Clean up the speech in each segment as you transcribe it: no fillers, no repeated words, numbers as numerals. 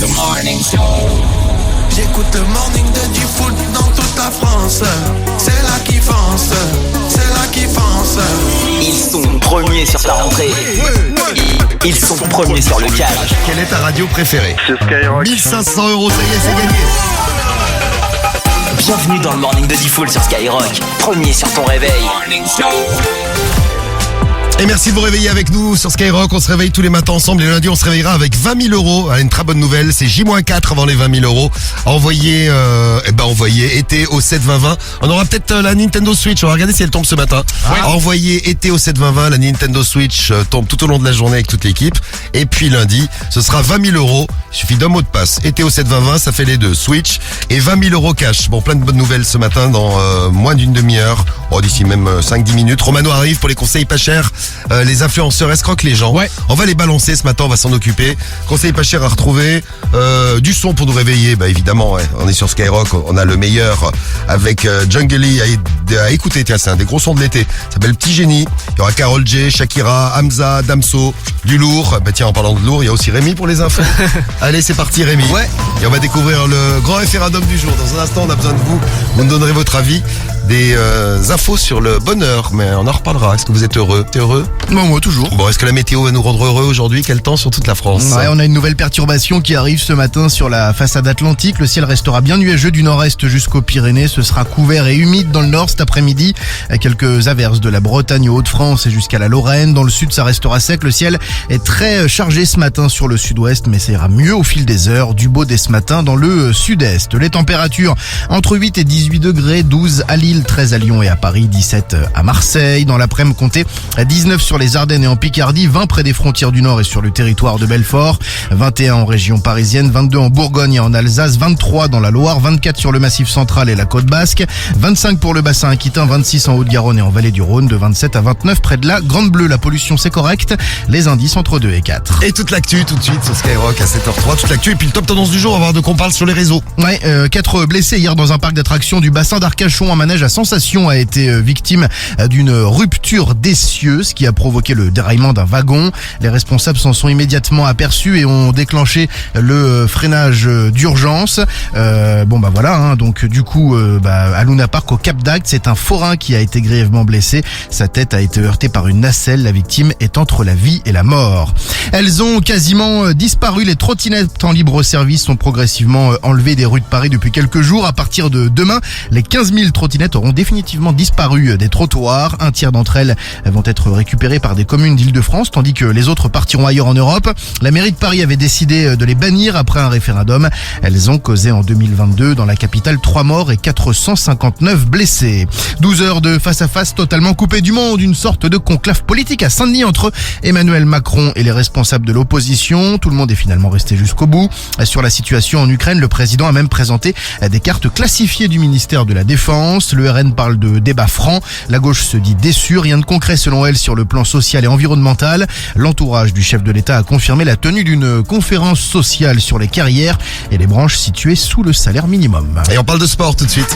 The morning show. J'écoute le morning de Diffoul dans toute la France. C'est là qu'ils foncent, c'est là qu'ils foncent. Ils sont premiers sur ta rentrée. Ils sont premiers sur le cash. Quelle est ta radio préférée? C'est Skyrock. 1500 €, ça y est, c'est gagné. Bienvenue dans le morning de Diffoul sur Skyrock. Premier sur ton réveil. Morning show. Et merci de vous réveiller avec nous sur Skyrock. On se réveille tous les matins ensemble et le lundi on se réveillera avec 20 000 €. Une très bonne nouvelle, c'est J-4 avant les 20 000 €. Envoyez été au 7-20-20. On aura peut-être la Nintendo Switch. On va regarder si elle tombe ce matin. Ouais. Envoyez été au 7-20-20. La Nintendo Switch tombe tout au long de la journée avec toute l'équipe. Et puis lundi, ce sera 20 000 €. Il suffit d'un mot de passe. Été au 7-20-20, ça fait les deux. Switch et 20 000 € cash. Bon, plein de bonnes nouvelles ce matin dans moins d'une demi-heure. Oh, d'ici même 5-10 minutes. Romano arrive pour les conseils pas chers. Les influenceurs escroquent les gens. Ouais. On va les balancer ce matin, on va s'en occuper. Conseil pas cher à retrouver. Du son pour nous réveiller, bah évidemment, ouais. On est sur Skyrock, on a le meilleur avec Jungly à écouter. Tiens, c'est un des gros sons de l'été. Ça s'appelle Petit Génie. Il y aura Karol J, Shakira, Hamza, Damso, du lourd. Bah tiens, en parlant de lourd, il y a aussi Rémi pour les infos. Allez, c'est parti Rémi. Ouais. Et on va découvrir le grand référendum du jour. Dans un instant, on a besoin de vous. Vous nous donnerez votre avis. Des infos sur le bonheur, mais on en reparlera. Est-ce que vous êtes heureux? T'es heureux? Bon, moi toujours. Bon, est-ce que la météo va nous rendre heureux aujourd'hui? Quel temps sur toute la France? Ouais, on a une nouvelle perturbation qui arrive ce matin sur la façade atlantique. Le ciel restera bien nuageux du nord-est jusqu'aux Pyrénées. Ce sera couvert et humide dans le nord cet après-midi. Quelques averses de la Bretagne aux Hauts-de-France et jusqu'à la Lorraine. Dans le sud, ça restera sec. Le ciel est très chargé ce matin sur le sud-ouest, mais ça ira mieux au fil des heures. Du beau dès ce matin dans le sud-est. Les températures entre 8 et 18 degrés, 12 à Lille, 13 à Lyon et à Paris, 17 à Marseille. Dans l'après-midi, comptez 19 sur les Ardennes et en Picardie, 20 près des frontières du Nord et sur le territoire de Belfort, 21 en région parisienne, 22 en Bourgogne et en Alsace, 23 dans la Loire, 24 sur le Massif central et la côte basque, 25 pour le bassin aquitain, 26 en Haute-Garonne et en Vallée du Rhône, de 27 à 29 près de la Grande Bleue. La pollution c'est correct, les indices entre 2 et 4. Et toute l'actu tout de suite sur Skyrock à 7h03, toute l'actu et puis le top tendance du jour, on va voir de quoi on parle sur les réseaux. Ouais, 4 blessés hier dans un parc d'attractions du bassin d'Arcachon. Un manège à Sensation a été victime d'une rupture d'essieu, ce qui a provoqué le déraillement d'un wagon. Les responsables s'en sont immédiatement aperçus et ont déclenché le freinage d'urgence. Donc du coup, à Luna Park au Cap d'Agde, c'est un forain qui a été grièvement blessé. Sa tête a été heurtée par une nacelle. La victime est entre la vie et la mort. Elles ont quasiment disparu. Les trottinettes en libre service sont progressivement enlevées des rues de Paris depuis quelques jours. À partir de demain, les 15 000 trottinettes auront définitivement disparu des trottoirs. Un tiers d'entre elles vont être récupérées par des communes d'Île-de-France, tandis que les autres partiront ailleurs en Europe. La mairie de Paris avait décidé de les bannir après un référendum. Elles ont causé en 2022 dans la capitale 3 morts et 459 blessés. 12 heures de face-à-face totalement coupées du monde, une sorte de conclave politique à Saint-Denis entre Emmanuel Macron et les responsables de l'opposition. Tout le monde est finalement resté jusqu'au bout. Sur la situation en Ukraine, le président a même présenté des cartes classifiées du ministère de la Défense. Le RN parle de débat franc. La gauche se dit déçue. Rien de concret selon elle sur le plan social et environnemental. L'entourage du chef de l'État a confirmé la tenue d'une conférence sociale sur les carrières et les branches situées sous le salaire minimum. Et on parle de sport tout de suite.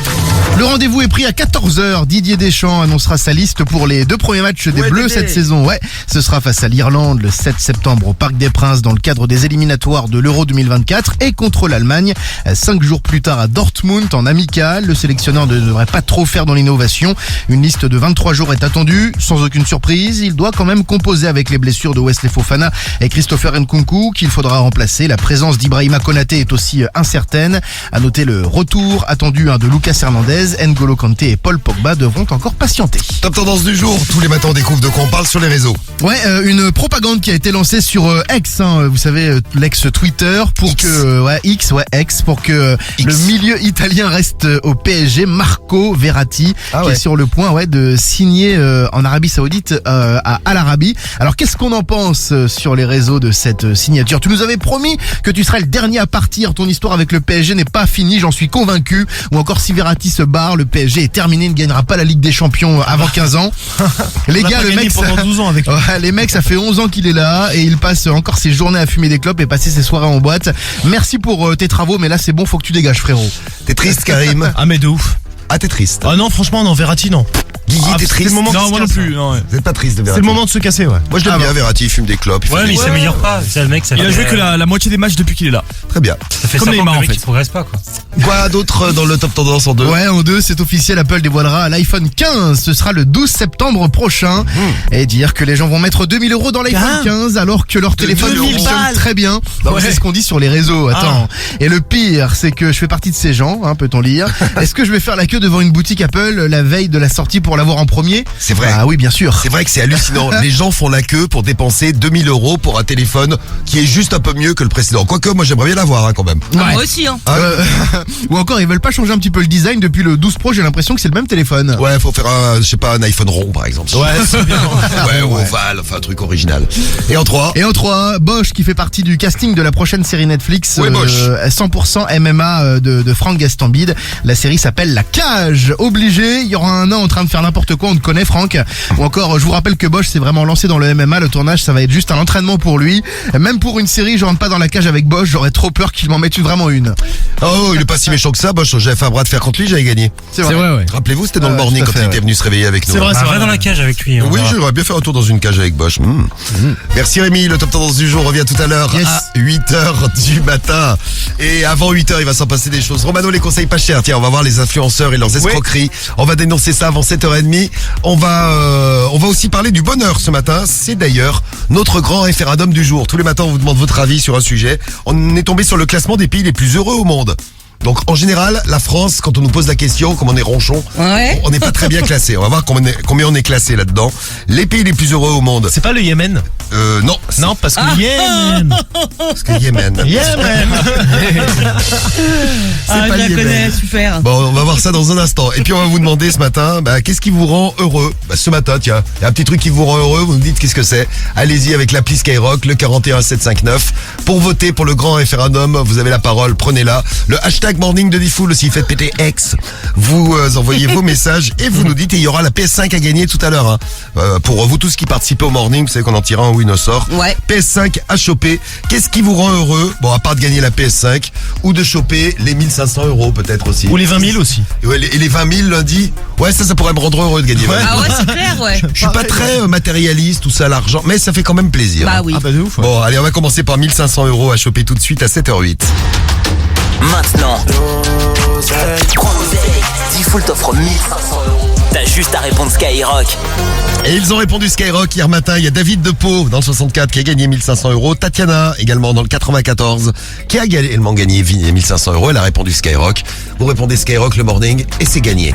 Le rendez-vous est pris à 14h. Didier Deschamps annoncera sa liste pour les 2 premiers matchs des Bleus cette saison. Ouais, ce sera face à l'Irlande le 7 septembre au Parc des Princes dans le cadre des éliminatoires de l'Euro 2024 et contre l'Allemagne 5 jours plus tard à Dortmund en amical. Le sélectionneur ne devrait pas trop faire dans l'innovation. Une liste de 23 jours est attendue. Sans aucune surprise, il doit quand même composer avec les blessures de Wesley Fofana et Christopher Nkunku qu'il faudra remplacer. La présence d'Ibrahima Konaté est aussi incertaine. À noter le retour attendu de Lucas Hernandez, N'Golo Kanté et Paul Pogba devront encore patienter. Top tendance du jour, tous les matins on découvre de quoi on parle sur les réseaux. Ouais, une propagande qui a été lancée sur X, vous savez, l'ex-Twitter, pour X, pour que le milieu italien reste au PSG. Marco Verratti, qui est sur le point de signer en Arabie Saoudite à Al Arabi. Alors qu'est-ce qu'on en pense sur les réseaux de cette signature? Tu nous avais promis que tu serais le dernier à partir. Ton histoire avec le PSG n'est pas finie, j'en suis convaincu. Ou encore, si Verratti se barre, le PSG est terminé, il ne gagnera pas la Ligue des Champions avant 15 ans. Les gars, le mec, pendant 12 ans avec lui. Les mecs, ça fait 11 ans qu'il est là et il passe encore ses journées à fumer des clopes et passer ses soirées en boîte. Merci pour tes travaux, mais là c'est bon, faut que tu dégages, frérot. T'es triste, Karim? Ah mais de ouf. Ah, t'es triste? Ah non, franchement, non, Verratti, non. Guigui, t'es c'est triste? le moment Non, moi non plus. Non, ouais. Vous êtes pas triste de C'est Verratti? le moment de se casser, ouais. Moi je l'aime bien, Verratti, il fume des clopes. Il fait Ouais, mais des- il s'améliore pas. C'est le mec, ça Il a fait- joué que la moitié des matchs depuis qu'il est là. Très bien. Ça fait comme 5 ans Neymar, que en le mec fait. il progresse pas, quoi. Quoi d'autre dans le top tendance en deux? Ouais, en deux, c'est officiel, Apple dévoilera l'iPhone 15. Ce sera le 12 septembre prochain. Et dire que les gens vont mettre 2000 € dans l'iPhone 15 alors que leur téléphone 2000 fonctionne balles. très bien. Non, Ouais. c'est ce qu'on dit sur les réseaux. Attends. Et le pire, c'est que je fais partie de ces gens, hein, peut-on lire. Est-ce que je vais faire la queue devant une boutique Apple la veille de la sortie pour l'avoir en premier? C'est vrai. Ah oui, bien sûr. C'est vrai que c'est hallucinant. Les gens font la queue pour dépenser 2000 € pour un téléphone qui est juste un peu mieux que le précédent. Quoique, moi j'aimerais bien l'avoir quand même. Moi aussi, hein. Ou encore, ils veulent pas changer un petit peu le design depuis le 12 Pro. J'ai l'impression que c'est le même téléphone. Ouais, faut faire un, je sais pas, un iPhone rond par exemple. Ouais, c'est bien. Ouais, ou ovale, enfin un truc original. Et en 3, Et en 3, Bosch qui fait partie du casting de la prochaine série Netflix, Ouais, Bosch. 100% MMA de Franck Gastambide. La série s'appelle La Cage. Obligé, il y aura un nain en train de faire n'importe quoi, on te connaît Franck. Ou encore, je vous rappelle que Bosch s'est vraiment lancé dans le MMA, le tournage ça va être juste un entraînement pour lui. Même pour une série, je rentre pas dans la cage avec Bosch, j'aurais trop peur qu'il m'en mette vraiment une. oh, il est pas si méchant que ça, Bosch. J'avais fait un bras de fer contre lui, j'avais gagné. C'est C'est vrai, ouais. Rappelez-vous, c'était dans le Ouais, morning tout à quand fait, il était ouais. venu se réveiller avec nous. C'est vrai, Bah, c'est va vrai. dans la cage avec lui. on Oui, verra. j'aurais bien fait un tour dans une cage avec Bosch. Merci Rémi, le top tendance du jour revient tout à l'heure Yes. à 8h du matin. Et avant 8h, il va s'en passer des choses. Romano, les conseils pas chers. Tiens, on va voir les influenceurs et leurs escroqueries. On va dénoncer ça avant 7h30. On va aussi parler du bonheur ce matin. C'est d'ailleurs notre grand référendum du jour. Tous les matins, on vous demande votre avis sur un sujet. On est tombé sur le classement des pays les plus heureux au monde. Donc en général, la France, quand on nous pose la question, comme on est ronchon, Ouais. on n'est pas très bien classé. On va voir combien on est classé là-dedans. Les pays les plus heureux au monde. C'est pas le Yémen? Non. c'est- Non, parce que Yémen. Parce que Yémen. Yémen. Ah, pas je la lié, connais, super. Bon, on va voir ça dans un instant. Et puis on va vous demander ce matin, qu'est-ce qui vous rend heureux? Ce matin, tiens, il y a un petit truc qui vous rend heureux, vous nous dites qu'est-ce que c'est. Allez-y avec l'appli Skyrock, le 41759. Pour voter pour le grand référendum, vous avez la parole, prenez-la. Le hashtag Morning de Diffoul aussi, faites péter X. Vous envoyez vos messages et vous nous dites, et il y aura la PS5 à gagner tout à l'heure. Hein. Pour vous tous qui participez au Morning, vous savez qu'on en tire un ou une au sort. Ouais. PS5 à choper. Qu'est-ce qui vous rend heureux? Bon, à part de gagner la PS5 ou de choper les 1500 € peut-être aussi. Ou les 20 000 aussi. Et ouais, et les 20 000 lundi, ouais, ça pourrait me rendre heureux de gagner 20 000. Ah ouais, c'est clair, ouais. Je suis pas très matérialiste, tout ça, l'argent, mais ça fait quand même plaisir. Bah oui. Ah bah de ouf. Ouais. Bon, allez, on va commencer par 1500 € à choper tout de suite à 7h08. Maintenant, prends l'oseille. Diffoul t'offre 1500 €. T'as juste à répondre Skyrock. Et ils ont répondu Skyrock hier matin. Il y a David de Pau dans le 64 qui a gagné 1500 €. Tatiana également dans le 94 qui a également gagné 1500 €. Elle a répondu Skyrock. Vous répondez Skyrock le morning et c'est gagné.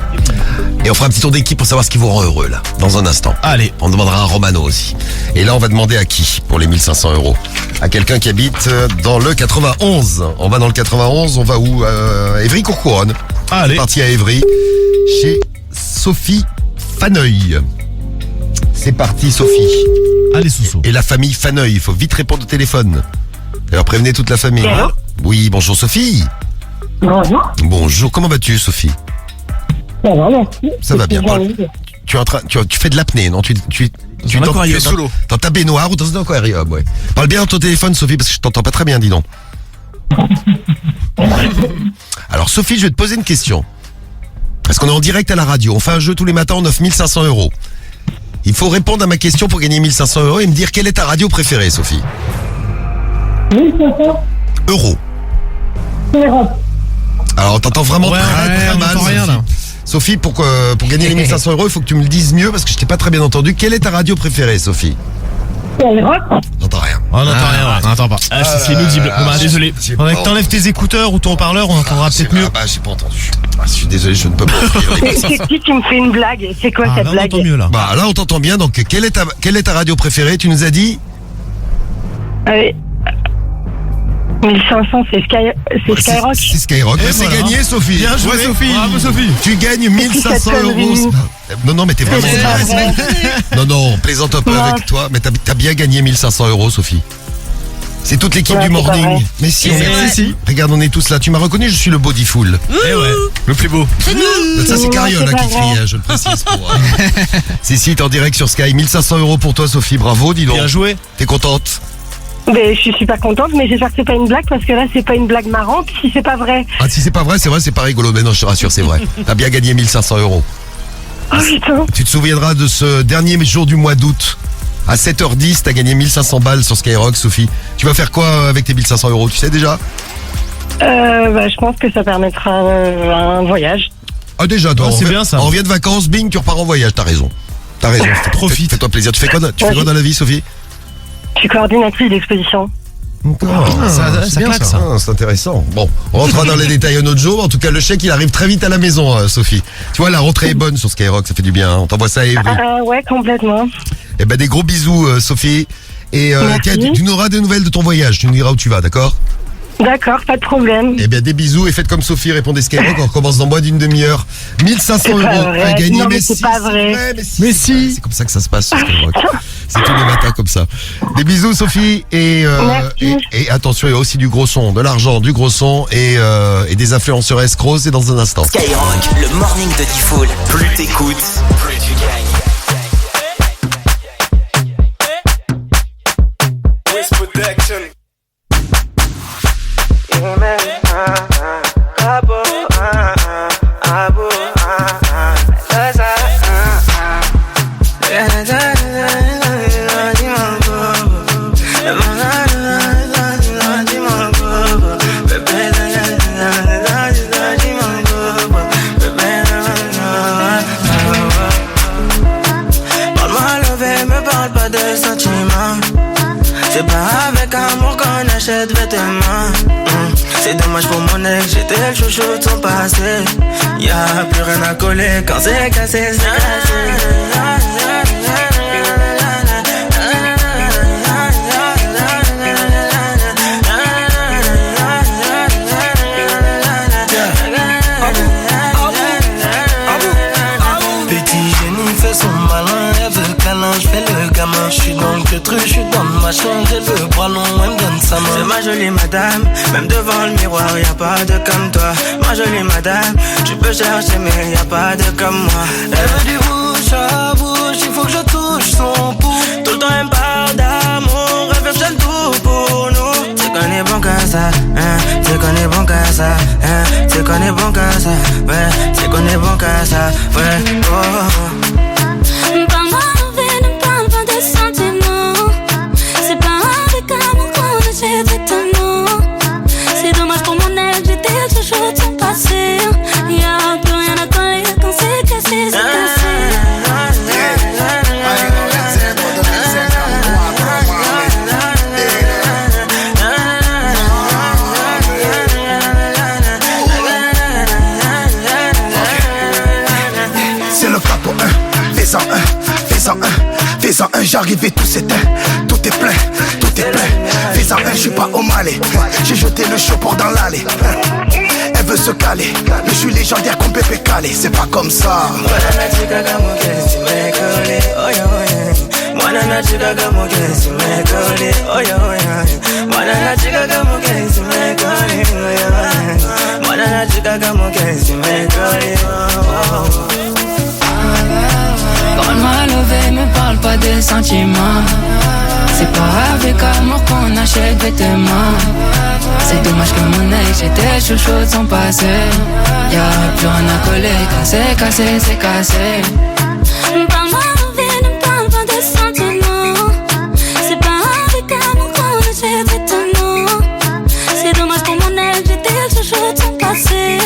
Et on fera un petit tour d'équipe pour savoir ce qui vous rend heureux là, dans un instant. Allez. On demandera à Romano aussi. Et là, on va demander à qui pour les 1500 €? À quelqu'un qui habite dans le 91. On va dans le 91, on va où? Évry-Courcouronne. Allez. C'est parti à Évry, chez Sophie Faneuil. C'est parti, Sophie. Allez, Sousso. Et la famille Faneuil, il faut vite répondre au téléphone. Alors prévenez toute la famille. Allô? Oui, bonjour Sophie. Bonjour. Bonjour, comment vas-tu Sophie? Ça va, merci. Ça va bien. Jean-Yves. Tu fais de l'apnée, non? Tu Dans un aquarium. tu es dans ta baignoire ou dans un aquarium, ouais. Parle bien dans ton téléphone, Sophie, parce que je t'entends pas très bien, dis donc. Alors, Sophie, je vais te poser une question. Parce qu'on est en direct à la radio. On fait un jeu tous les matins, on offre 1500 €. Il faut répondre à ma question pour gagner 1500 € et me dire quelle est ta radio préférée, Sophie. 1500 Euros. Europe. Alors, on t'entend vraiment Ouais, très on mal. entend rien, là. Sophie, pour gagner les 1500 €, il faut que tu me le dises mieux parce que je t'ai pas très bien entendu. Quelle est ta radio préférée, Sophie? Europe. J'entends rien. On n'entend rien, ouais. On n'entend pas. Ah, c'est inaudible. Bah, désolé. j'ai Faudrait pas que t'enlèves tes écouteurs ou ton haut-parleur, on entendra peut-être mieux. Ah bah, j'ai pas entendu. Ah, je suis désolé, je ne peux pas offrir les C'est qui me fait une blague? C'est quoi Ah, cette là, on blague? entend mieux, là. Bah là on t'entend bien, donc quelle est ta radio préférée? Tu nous as dit 1500, c'est Skyrock. C'est Skyrock. Et Mais c'est voilà. gagné Sophie. Bien joué, Sophie. Bravo, Sophie. Tu gagnes 1500 cette €. connerie. Non, mais t'es vraiment... C'est pas vrai. Non, plaisante un peu Non. avec toi, mais t'as bien gagné 1500 € Sophie. C'est toute l'équipe Ouais, du c'est pas morning. vrai. Mais si, C'est si. regarde, on est tous là. Tu m'as reconnu, je suis le body full. Eh ouais. Le plus beau. C'est nous. Ça c'est Non, Cariole c'est qui pas crie, vrai. hein, je le précise pour... Si, t'es en direct sur Sky. 1500 € pour toi Sophie, bravo, dis donc. Bien joué. T'es contente? Mais je suis pas contente, mais j'espère que c'est pas une blague parce que là, c'est pas une blague marrante si c'est pas vrai. Ah, si c'est pas vrai, c'est pas rigolo. Mais non, je te rassure, c'est vrai. T'as bien gagné 1500 €. Oh putain. Tu te souviendras de ce dernier jour du mois d'août. À 7h10, t'as gagné 1500 balles sur Skyrock, Sophie. Tu vas faire quoi avec tes 1500 €, tu sais déjà? Je pense que ça permettra un voyage. Ah déjà, toi, Ouais, c'est bien, ça. On revient de vacances, bing, tu repars en voyage, t'as raison. Profite. Fais-toi plaisir. Tu fais quoi dans la vie, Sophie? Je suis coordinatrice d'exposition. D'accord. Ça claque, ça. C'est intéressant. Bon, on rentrera dans les détails un autre jour. En tout cas, le chèque, il arrive très vite à la maison, Sophie. Tu vois, la rentrée est bonne sur Skyrock, ça fait du bien. Hein. On t'envoie ça à Evry. Ouais, complètement. Eh ben, des gros bisous, Sophie. Et Merci. tu nous auras des nouvelles de ton voyage. Tu nous diras où tu vas, d'accord? D'accord, pas de problème. Eh bien, des bisous et faites comme Sophie, répondez Skyrock. On recommence dans moins d'une demi-heure. 1500 C'est pas € vrai. à gagner. Non, mais c'est pas vrai. Mais si. C'est comme ça que ça se passe sur Skyrock. C'est tous les matins comme ça. Des bisous, Sophie. Et attention, il y a aussi du gros son, de l'argent, du gros son et des influenceurs escrocs. C'est dans un instant. Skyrock, le morning de Diffoul. Plus t'écoutes, plus tu gagnes. C'est pas avec amour qu'on achète vêtements. C'est dommage pour mon ex, j'étais le chouchou de son passé. Y'a plus rien à coller quand c'est cassé, c'est cassé. Je fais le gamin, je suis dans le truc, je suis dans le machin, j'ai le bras long, elle me donne sa main. C'est ma jolie madame, même devant le miroir, y'a pas de comme toi. Ma jolie madame, tu peux chercher mais y'a pas de comme moi. Elle veut du bouche à bouche, il faut que je touche son pouce. Tout le temps elle me parle d'amour, elle veut que je le tout pour nous. C'est qu'on est bon qu'à ça, hein, c'est qu'on est bon qu'à ça, hein, c'est qu'on est bon qu'à ça, ouais, c'est qu'on est bon qu'à ça, ouais, oh. C'est pas avec amour qu'on achète vêtements. C'est dommage pour mon ex, j'étais toujours de son passé. Y'a plus rien à coller quand c'est cassé, c'est cassé. C'est le capo 1, fais-en un, fais-en un, fais-en un, j'arrive et tout s'éteint. Tout est plein, fais-en un, je suis pas au Malais. J'ai jeté le chapeau dans l'allée. Elle veut se caler, mais je suis légendaire comme Pépé Calé. C'est pas comme ça. Quand elle m'a levé, me parle pas des sentiments. C'est pas avec amour qu'on achète vêtements. C'est dommage que mon ex, j'étais chouchou de son passé. Y'a plus rien à coller quand c'est cassé, c'est cassé. Parle-moi de vie, ne parle pas des sentiments. C'est pas avec amour qu'on achète vêtements. C'est dommage pour mon ex, j'étais chouchou de son passé.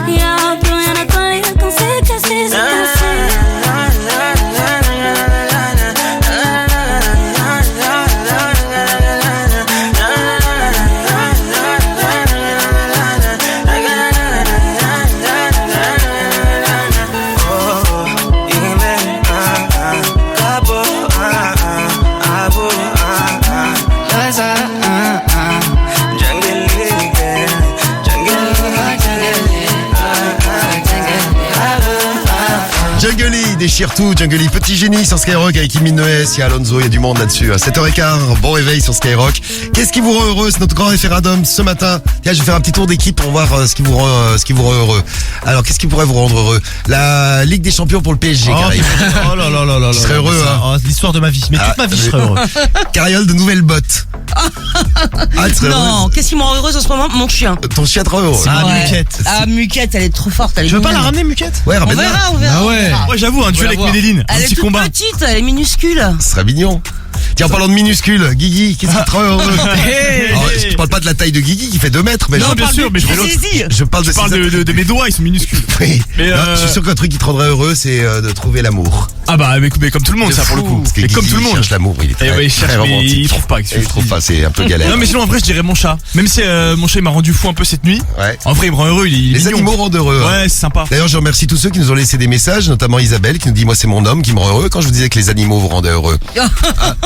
Y'a plus rien à coller quand c'est cassé, c'est cassé. Déchire tout, Jungle, petit génie sur Skyrock avec Imin Noès, il y a Alonso, il y a du monde là-dessus. À 7h15, bon réveil sur Skyrock. Qu'est-ce qui vous rend heureux? C'est notre grand référendum ce matin. Tiens, je vais faire un petit tour d'équipe pour voir ce qui vous rend heureux. Alors, qu'est-ce qui pourrait vous rendre heureux? La Ligue des Champions pour le PSG, Caraï. Oh là là là là. Je serais heureux, hein. Oh, l'histoire de ma vie. Mais toute ma vie, je serais heureux. Carriole de nouvelles bottes. Ah, tu serais Non, heureuse. qu'est-ce qui me rend heureuse en ce moment? Mon chien. Ton chien trop heureux. Ah, Ouais. Muquette. Ah, Muquette, elle est trop forte. Elle est Je veux pas la mignonne. ramener, Muquette? Ouais, On ramène-la. verra, on verra. Ah ouais. Ouais, j'avoue, hein, un duel avec Medellin. Un Elle est petit toute combat. petite, elle est minuscule. Ce serait mignon. Tiens, en parlant de minuscule, Guigui, qu'est-ce qui te rend heureux? Alors, je parle pas de la taille de Guigui qui fait 2 mètres, mais Non, je bien parle sûr, mais je fais l'autre. Je parle Je parle de mes doigts, ils sont minuscules. Oui. Mais Non, je suis sûr qu'un truc qui te rendrait heureux, c'est de trouver l'amour. Ah bah, mais comme tout le monde, ça pour le coup. Parce que Et comme Guigui, tout le il monde. cherche l'amour, il est Eh très, ouais, il cherche, très mais romantique. il trouve pas. Il trouve pas, c'est un peu galère. Non mais sinon en vrai je dirais mon chat. Même si mon chat il m'a rendu fou un peu cette nuit. Ouais. En vrai il me rend heureux, il est Les mignon. animaux rendent heureux. Ouais, c'est sympa. D'ailleurs, je remercie tous ceux qui nous ont laissé des messages, notamment Isabelle qui nous dit moi c'est mon homme qui me rend heureux quand je vous disais que les animaux vous rendaient heureux.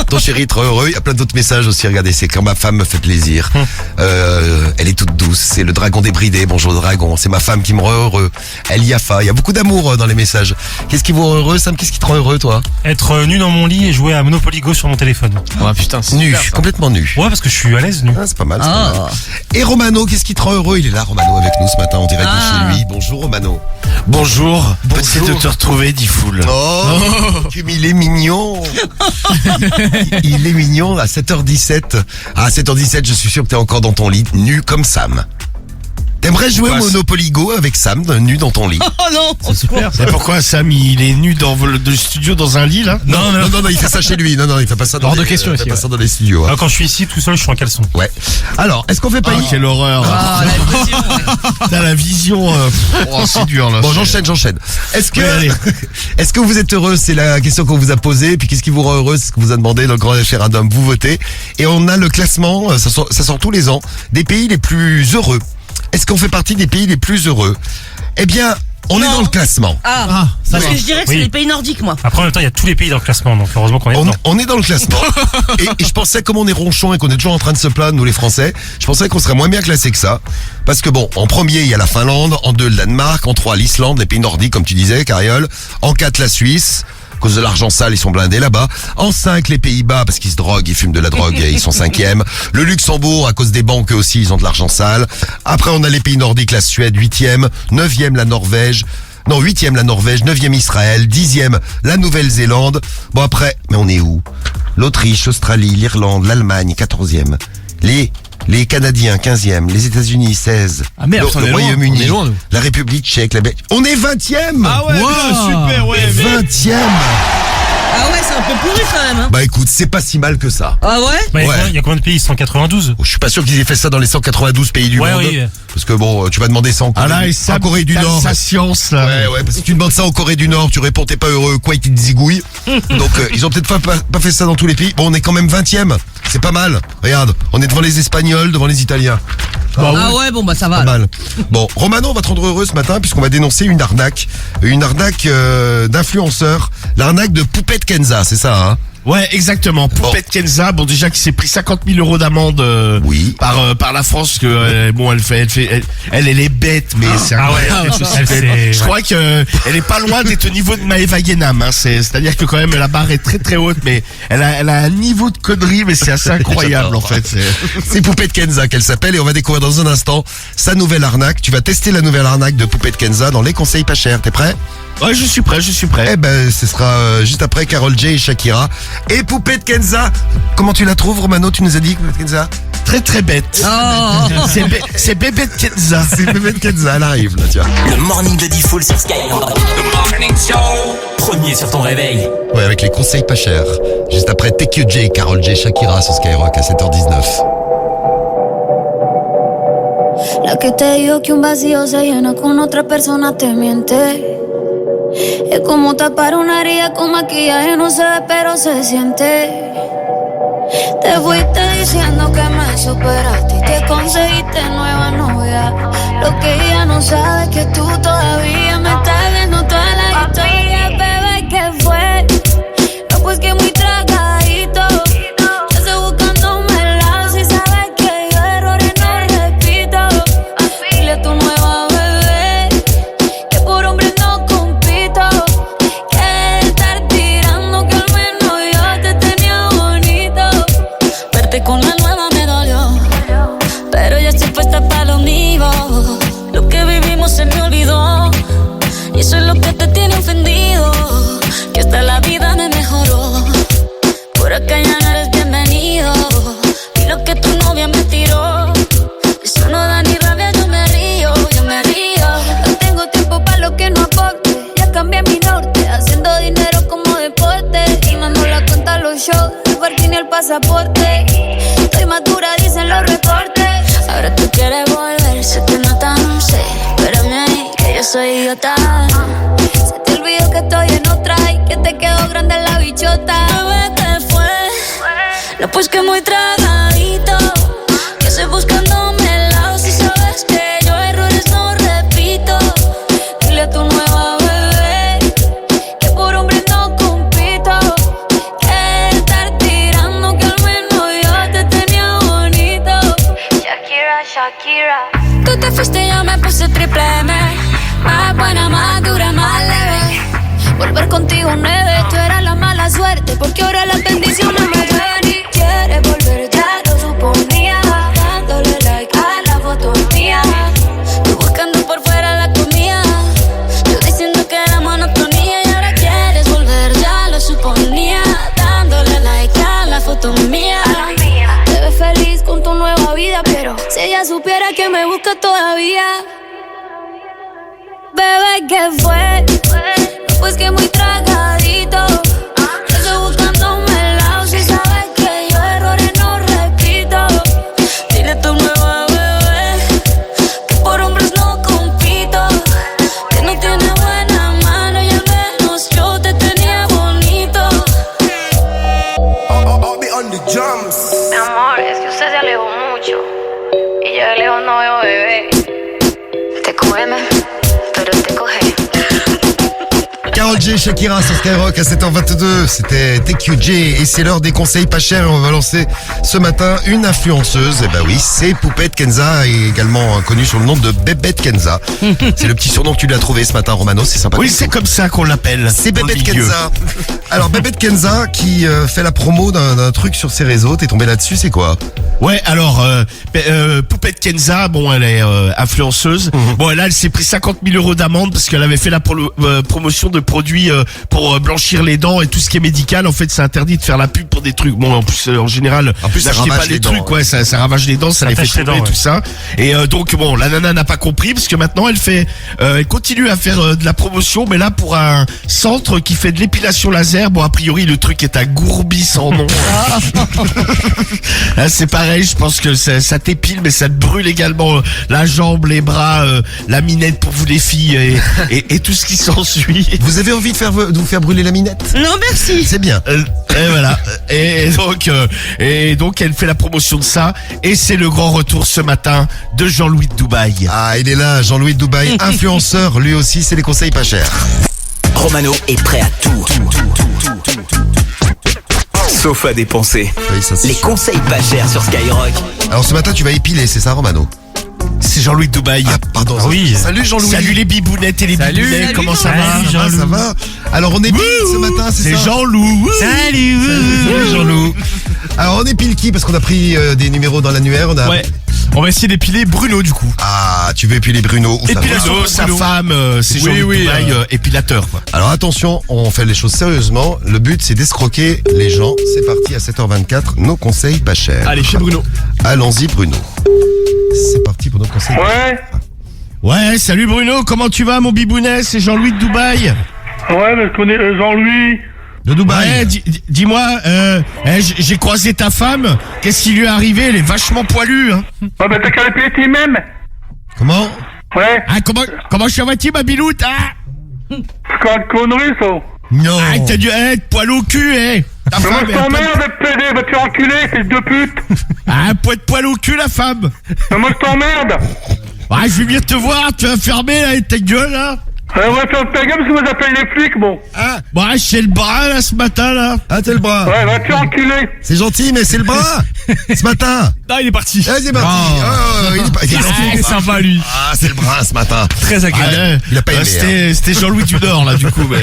Ton chéri te rend heureux. Il y a plein d'autres messages aussi. Regardez, c'est quand ma femme me fait plaisir. Elle est toute douce. C'est le dragon débridé. Bonjour dragon. C'est ma femme qui me rend heureux. Eliafa. Il y a beaucoup d'amour dans les messages. Qu'est-ce qui vous rend heureux, Sam? Qu'est-ce qui te rend heureux, toi? Être nu dans mon lit et jouer à Monopoly Go sur mon téléphone. Ah putain, c'est Nu, super, ça. complètement nu. Ouais, parce que je suis à l'aise nu. Ah, c'est pas mal. C'est pas mal. Et Romano, qu'est-ce qui te rend heureux? Il est là, Romano, avec nous ce matin. On dirait de chez lui. Bonjour, Romano. Bonjour, petit de te retrouver, dit Foul. Oh, comme il est mignon. Il est mignon à 7h17. À 7h17, je suis sûr que t'es encore dans ton lit, nu comme Sam. T'aimerais jouer au Monopoly Go avec Sam, nu dans ton lit? Oh non, C'est super. Et pourquoi Sam, il est nu dans le studio dans un lit, là? Non, il fait ça chez lui. Non, il fait pas ça dans Hors de les, question il fait aussi, pas ouais. ça dans les studios. Hein. Alors, quand je suis ici tout seul, je suis en caleçon. Ouais. Alors, est-ce qu'on fait pas Ah, quelle horreur. T'as la vision, c'est dur, là. Bon, j'enchaîne. Est-ce que, Ouais, allez. est-ce que vous êtes heureux? C'est la question qu'on vous a posée. Et puis, qu'est-ce qui vous rend heureux? C'est ce que vous a demandé dans le grand référendum. Vous votez. Et on a le classement, ça sort tous les ans, des pays les plus heureux. Est-ce qu'on fait partie des pays les plus heureux? Eh bien, on est dans le classement. Ah, parce que je dirais que c'est Oui. les pays nordiques, moi. Après, en même temps, il y a tous les pays dans le classement, donc heureusement qu'on est dedans. On est dans le classement. et je pensais, comme on est ronchon et qu'on est toujours en train de se plaindre, nous les Français, je pensais qu'on serait moins bien classé que ça. Parce que bon, en premier, il y a la Finlande, en 2, le Danemark, en 3, l'Islande, les pays nordiques, comme tu disais, Cariole, en 4, la Suisse. À cause de l'argent sale, ils sont blindés là-bas. En 5, les Pays-Bas, parce qu'ils se droguent, ils fument de la drogue, et ils sont 5e. Le Luxembourg, à cause des banques, eux aussi, ils ont de l'argent sale. Après, on a les pays nordiques, la Suède, 8e. 9e, la Norvège. Non, 8e, la Norvège. 9e, Israël. 10e, la Nouvelle-Zélande. Bon, après, mais on est où? L'Autriche, l'Australie, l'Irlande, l'Allemagne, 14e. Les Canadiens, 15e. Les États-Unis, 16. Ah merde, on le est loin, Royaume-Uni. on est loin, nous. La République tchèque, la Belgique. On est 20e! Ah ouais, bien, super, ouais. 20e! Ah ouais, c'est un peu pourri quand même. Hein. Bah écoute, c'est pas si mal que ça. Ah ouais? Bah, Ouais. il y a combien de pays? 192. Je suis pas sûr qu'ils aient fait ça dans les 192 pays du Ouais, monde. oui. Parce que bon, tu vas demander ça en Corée, Ah là, et en Sam, Corée du t'as Nord. sa science, là. Ouais, parce que tu demandes ça en Corée du Nord, tu réponds t'es pas heureux, quoi, ils te zigouillent. Donc ils ont peut-être pas fait ça dans tous les pays. Bon, on est quand même 20e. C'est pas mal. Regarde, on est devant les Espagnols, devant les Italiens. Ah ouais, bon bah ça va. Pas mal. Bon, Romano, on va te rendre heureux ce matin puisqu'on va dénoncer une arnaque d'influenceurs, l'arnaque de Poupette Kenza, c'est ça, hein? Ouais, exactement. Poupette Kenza, bon déjà qui s'est pris 50 000 euros d'amende Oui. par la France, que bon elle est bête, mais c'est Ah ouais, incroyable. Je crois que elle est pas loin d'être au niveau de Maëva Guénam, hein. C'est-à-dire que quand même la barre est très très haute, mais elle a un niveau de connerie, mais c'est assez incroyable en fait. C'est Poupette Kenza qu'elle s'appelle et on va découvrir dans un instant sa nouvelle arnaque. Tu vas tester la nouvelle arnaque de Poupette Kenza dans les conseils pas chers. T'es prêt? Ouais, je suis prêt. Eh ben, ce sera juste après Karol J et Shakira. Et Poupette Kenza, comment tu la trouves, Romano? Tu nous as dit, Poupette Kenza? Très très bête. Oh. C'est Bébé de Kenza. C'est Poupette Kenza, elle arrive là, tiens. Le morning de Diffoul sur Skyrock. Premier sur ton réveil. Ouais, avec les conseils pas chers. Juste après TQJ, Karol J, Shakira sur Skyrock à 7h19. La que te dijo que un vacío se llena con otra persona te miente. Es como tapar una herida con maquillaje, no se ve pero se siente. Te fuiste diciendo que me superaste y que conseguiste nueva novia. Lo que ella no sabe es que tú todavía me estás viendo toda la historia. Bebé, ¿qué fue? No, pues que muy tragadito. Yo estoy buscándome el lado si sabes que yo errores no repito. Dile a tu nueva bebé que por hombre no compito. Que estar tirando que al menos yo te tenía bonito. Verte con la nueva me dolió, pero ya estoy puesta para lo mío. Lo que vivimos se me olvidó y eso es lo que te tiene ofendido. Que hasta la vida me mejoró. Por acá ya no eres bienvenido. Y lo que tu novia me tiró, eso no da ni rabia, yo me río. No tengo tiempo para lo que no aporte. Ya cambié mi norte, haciendo idiota. Se te olvidó que estoy en otra y que te quedó grande la bichota. Bebé, ¿qué fue? No, pues que muy tragadito, que estoy buscándome el lado. Si sabes que yo errores no repito. Dile a tu nueva bebé que por hombre no compito. Que estar tirando que al menos yo te tenía bonito. Shakira, Shakira. Tú te fuiste y yo me puse triple M. Más buena, más dura, más leve. Volver contigo 9, tú eras la mala suerte, porque ahora las bendiciones me ven y quieres volver, ya lo suponía. Dándole like a la foto mía, tú buscando por fuera la comida, yo diciendo que era monotonía. Y ahora quieres volver, ya lo suponía. Dándole like a la foto mía. Te ves feliz con tu nueva vida, pero si ella supiera que me busca todavía. Bebé, ¿qué fue? Pues que muy tragadito, estoy buscándome el lado. Si sabes que yo errores no repito. Dile a tu nueva bebé que por hombres no compito. Que no tiene buena mano y al menos yo te tenía bonito. Mi amor, es que usted se alejó mucho y yo de lejos no veo bebé. Te come, pero te coge. Karol G, Shakira sur Skyrock à 7h22, c'était TQJ et c'est l'heure des conseils pas chers. On va lancer ce matin une influenceuse, et bah oui, c'est Poupette Kenza, et également connue sur le nom de Bébête Kenza. C'est le petit surnom que tu lui as trouvé ce matin, Romano, c'est sympa. Oui, c'est comme ça qu'on l'appelle. C'est Bébête Kenza. Alors Bébête Kenza qui fait la promo d'un truc sur ses réseaux, t'es tombé là-dessus, c'est quoi? Ouais, alors Poupette Kenza, bon, elle est influenceuse. Bon, là, elle s'est pris 50 000 € d'amende parce qu'elle avait fait la promotion de produits pour blanchir les dents et tout ce qui est médical. En fait, c'est interdit de faire la pub pour des trucs. Bon, en plus, en général, ça n'achetez ravage pas les les trucs, dents, ouais, ça ravage les dents, ça les fait tomber et tout ça. Et donc, bon, la nana n'a pas compris parce que maintenant, elle continue à faire de la promotion, mais là pour un centre qui fait de l'épilation laser. Bon, a priori, le truc est à Gourbi sans nom. Là, c'est pareil, je pense que ça t'épile, mais ça te brûle également la jambe, les bras, la minette pour vous les filles et tout ce qui s'ensuit. Vous avez envie de vous faire brûler la minette? Non, merci. C'est bien. Et voilà. Et donc, elle fait la promotion de ça. Et c'est le grand retour ce matin de Jean-Louis de Dubaï. Ah, il est là, Jean-Louis de Dubaï, influenceur, lui aussi, c'est les conseils pas chers. Romano est prêt à tout. Sauf à dépenser. Oui, ça, les sûr. conseils pas chers sur Skyrock. Alors ce matin, tu vas épiler, c'est ça, Romano? C'est Jean-Louis de Dubaï. Ah, pardon. Oui. Salut Jean-Louis. Salut les bibounettes et les bibounets, comment ça va? Ça va. Alors on épile ce matin, c'est ça? C'est Jean-Loup. Salut. Salut Jean-Loup. Alors on épile qui? Parce qu'on a pris des numéros dans l'annuaire. Ouais. On va essayer d'épiler Bruno du coup. Ah, tu veux épiler Bruno? Où ça va? Bruno, sa femme, c'est Jean-Louis de Dubaï, épilateur, quoi. Alors attention, on fait les choses sérieusement. Le but c'est d'escroquer les gens. C'est parti à 7h24, nos conseils pas chers. Allez, chez Bruno. Allons-y Bruno. C'est parti pour nos conseils. Ouais, Ouais, salut Bruno, comment tu vas mon bibounet? C'est Jean-Louis de Dubaï. ouais, mais je connais Jean-Louis. De Dubaï. Ouais, dis-moi, j'ai croisé ta femme. Qu'est-ce qui lui est arrivé? Elle est vachement poilue, hein. Ah bah t'as qu'à les payer tes mêmes. Comment? Ouais, Ah, comment je vas-tu, ma biloute, hein? c'est quoi une connerie ça? Non. Ah, t'as dû être poil au cul, hein. Ta Mais moi femme, je t'emmerde de pédé, va te faire enculer, fils de pute. Ah, poil au cul, la femme. Mais moi je t'emmerde. Ah, je vais venir te voir, tu vas fermer, là, ta gueule, là. On va faire ta gueule parce que moi j'appelle les flics, bon. Ah, bon, j'ai le bras, là, ce matin, là. Ah, t'es le bras. Ouais, va te faire enculer. C'est gentil, mais c'est le bras. Ce matin. Non, il est parti. Ah, c'est parti. Oh, il est pas- il est gentil. C'est sympa lui. Ah, c'est le bras ce matin. Très agréable. Il a pas aimé. C'était Jean-Louis du Nord, là, du coup, mais.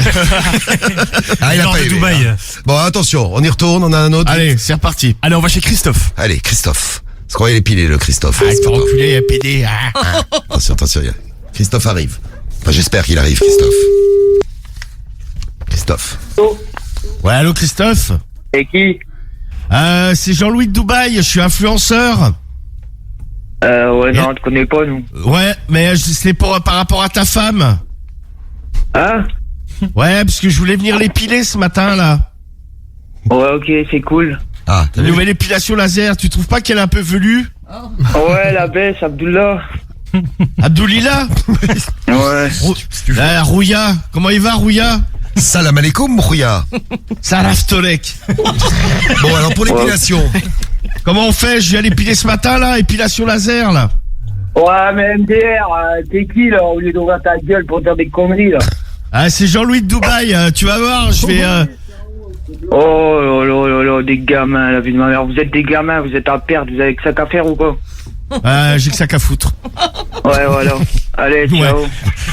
Ah, il a Nord pas de aimé. Dubaï. Hein. Bon, attention, on y retourne, on a un autre. Allez, c'est reparti. Allez, on va chez Christophe. Allez, Christophe. Parce qu'on va épiler le Christophe. Ah, C'est il pas faut toi. reculer, PD. Ah. Attention, attention. Christophe arrive. Enfin, j'espère qu'il arrive, Christophe. Christophe. Ouais, allô, Christophe? Et qui? C'est Jean-Louis de Dubaï, je suis influenceur. Ouais, non, on te connaît pas, nous. Ouais, mais c'est par rapport à ta femme. Hein? Ouais, parce que je voulais venir l'épiler ce matin, là. Ouais, ok, c'est cool. Ah, La nouvelle épilation laser, tu trouves pas qu'elle est un peu velue? Ouais, la baisse, Abdullah. Abdoulila. Ouais. Rouya, comment il va Rouya? Salam alaikum, Rouya. Saraf Tolek. Bon, alors pour l'épilation. Comment on fait? Je viens l'épiler ce matin là, épilation laser là. Ouais, mais MDR, t'es qui là, au lieu d'ouvrir ta gueule pour dire des conneries là? Ah, c'est Jean-Louis de Dubaï, tu vas voir, je vais... Oh là, des gamins, la vie de ma mère. Vous êtes des gamins, vous êtes à perdre, vous avez que ça qu'à faire ou quoi? J'ai que ça qu'à foutre. Ouais, voilà. Allez, ciao.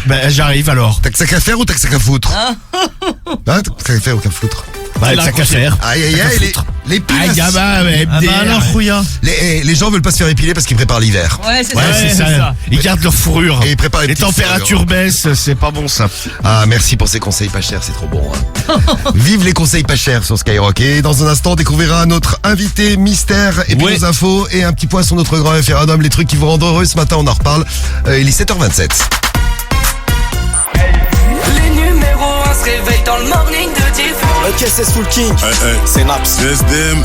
Ben, j'arrive alors. T'as que ça qu'à faire ou t'as que ça qu'à foutre? Hein? T'as que ça qu'à faire ou qu'à foutre? Bah, ça qu'à faire. Aïe, aïe, aïe, l'épilation. Ah, gamin, mais alors, Rouya. Les gens veulent pas se faire épiler parce qu'ils préparent l'hiver. Ouais, c'est Ouais, ça. c'est ça. Ils gardent leur fourrure. Et ils préparent les températures baissent, c'est pas bon ça. Ah, merci pour ces conseils pas chers, c'est trop bon. Hein. Vive les conseils pas chers sur Skyrock. Et dans un instant, on découvrira notre invité mystère et puis nos infos et un petit point sur notre grand référendum, les trucs qui vous rendent heureux. Ce matin, on en reparle. Il est 7h27. Les numéros 1 se réveillent dans le morning de Diffoul. Ok, c'est Soul King. C'est Naps.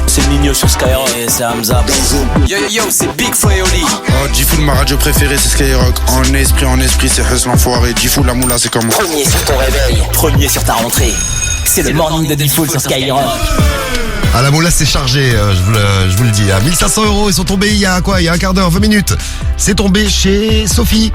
C'est Nino sur Skyrock. Et c'est Hamza. Yo, c'est Big Flo et Oli. Diffoul, ma radio préférée, c'est Skyrock. En esprit, c'est Hustle l'enfoiré. Diffoul, la moula, c'est comme moi. Premier sur ton réveil. Premier sur ta rentrée. C'est le morning de Diffoul sur Skyrock. Ah, la moula c'est chargé, je vous le dis. À 1500 €, ils sont tombés il y a quoi? Il y a un quart d'heure, 20 minutes. C'est tombé chez Sophie.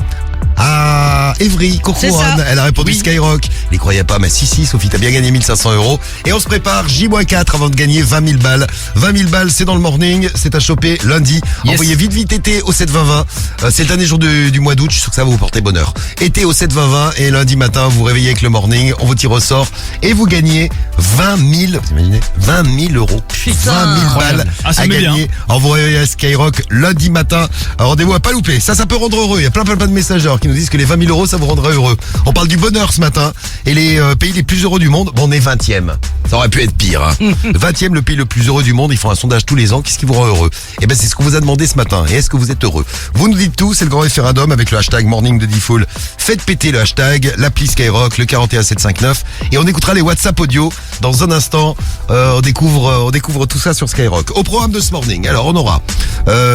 À Évry, Courcouronne, elle a répondu Skyrock. Il y croyait pas, mais si, Sophie, t'as bien gagné 1500 €. Et on se prépare J-4 avant de gagner 20 000 balles. 20 000 balles, c'est dans le morning, c'est à choper lundi. Yes. Envoyez vite été au 7-20-20. C'est le dernier jour du mois d'août, je suis sûr que ça va vous porter bonheur. Été au 7-20-20 et lundi matin, vous vous réveillez avec le morning, on vous tire au sort et vous gagnez 20 000, vous imaginez 20 000 €. Putain. 20 000 balles à gagner. En vous réveillez à Skyrock lundi matin. Rendez-vous à pas louper. Ça peut rendre heureux. Il y a plein de messagers qui nous disent que les 20 000 €, ça vous rendra heureux. On parle du bonheur ce matin. Et les pays les plus heureux du monde, bon, on est 20e. Ça aurait pu être pire. Hein. 20e, le pays le plus heureux du monde. Ils font un sondage tous les ans. Qu'est-ce qui vous rend heureux? Et ben, c'est ce qu'on vous a demandé ce matin. Et est-ce que vous êtes heureux? Vous nous dites tout. C'est le grand référendum avec le hashtag morning de Diffoul. Faites péter le hashtag, l'appli Skyrock, le 41759. Et on écoutera les WhatsApp audio dans un instant. On découvre tout ça sur Skyrock. Au programme de ce morning. Alors, on aura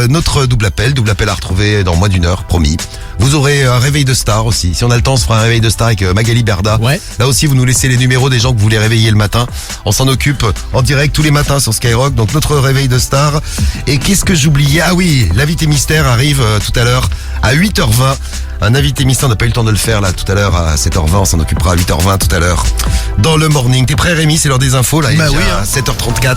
notre double appel à retrouver dans moins d'une heure, promis. Vous aurez un réveil de star aussi. Si on a le temps, on se fera un réveil de star avec Magali Berda. Ouais. Là aussi, vous nous laissez les numéros des gens que vous voulez réveiller le matin. On s'en occupe en direct tous les matins sur Skyrock. Donc notre réveil de star. Et qu'est-ce que j'oubliais? Ah oui, l'invité mystère arrive tout à l'heure à 8h20. Un invité mystère, on n'a pas eu le temps de le faire là tout à l'heure à 7h20. On s'en occupera à 8h20 tout à l'heure dans le morning. T'es prêt Rémi? C'est l'heure des infos là. Bah oui, à 7h34.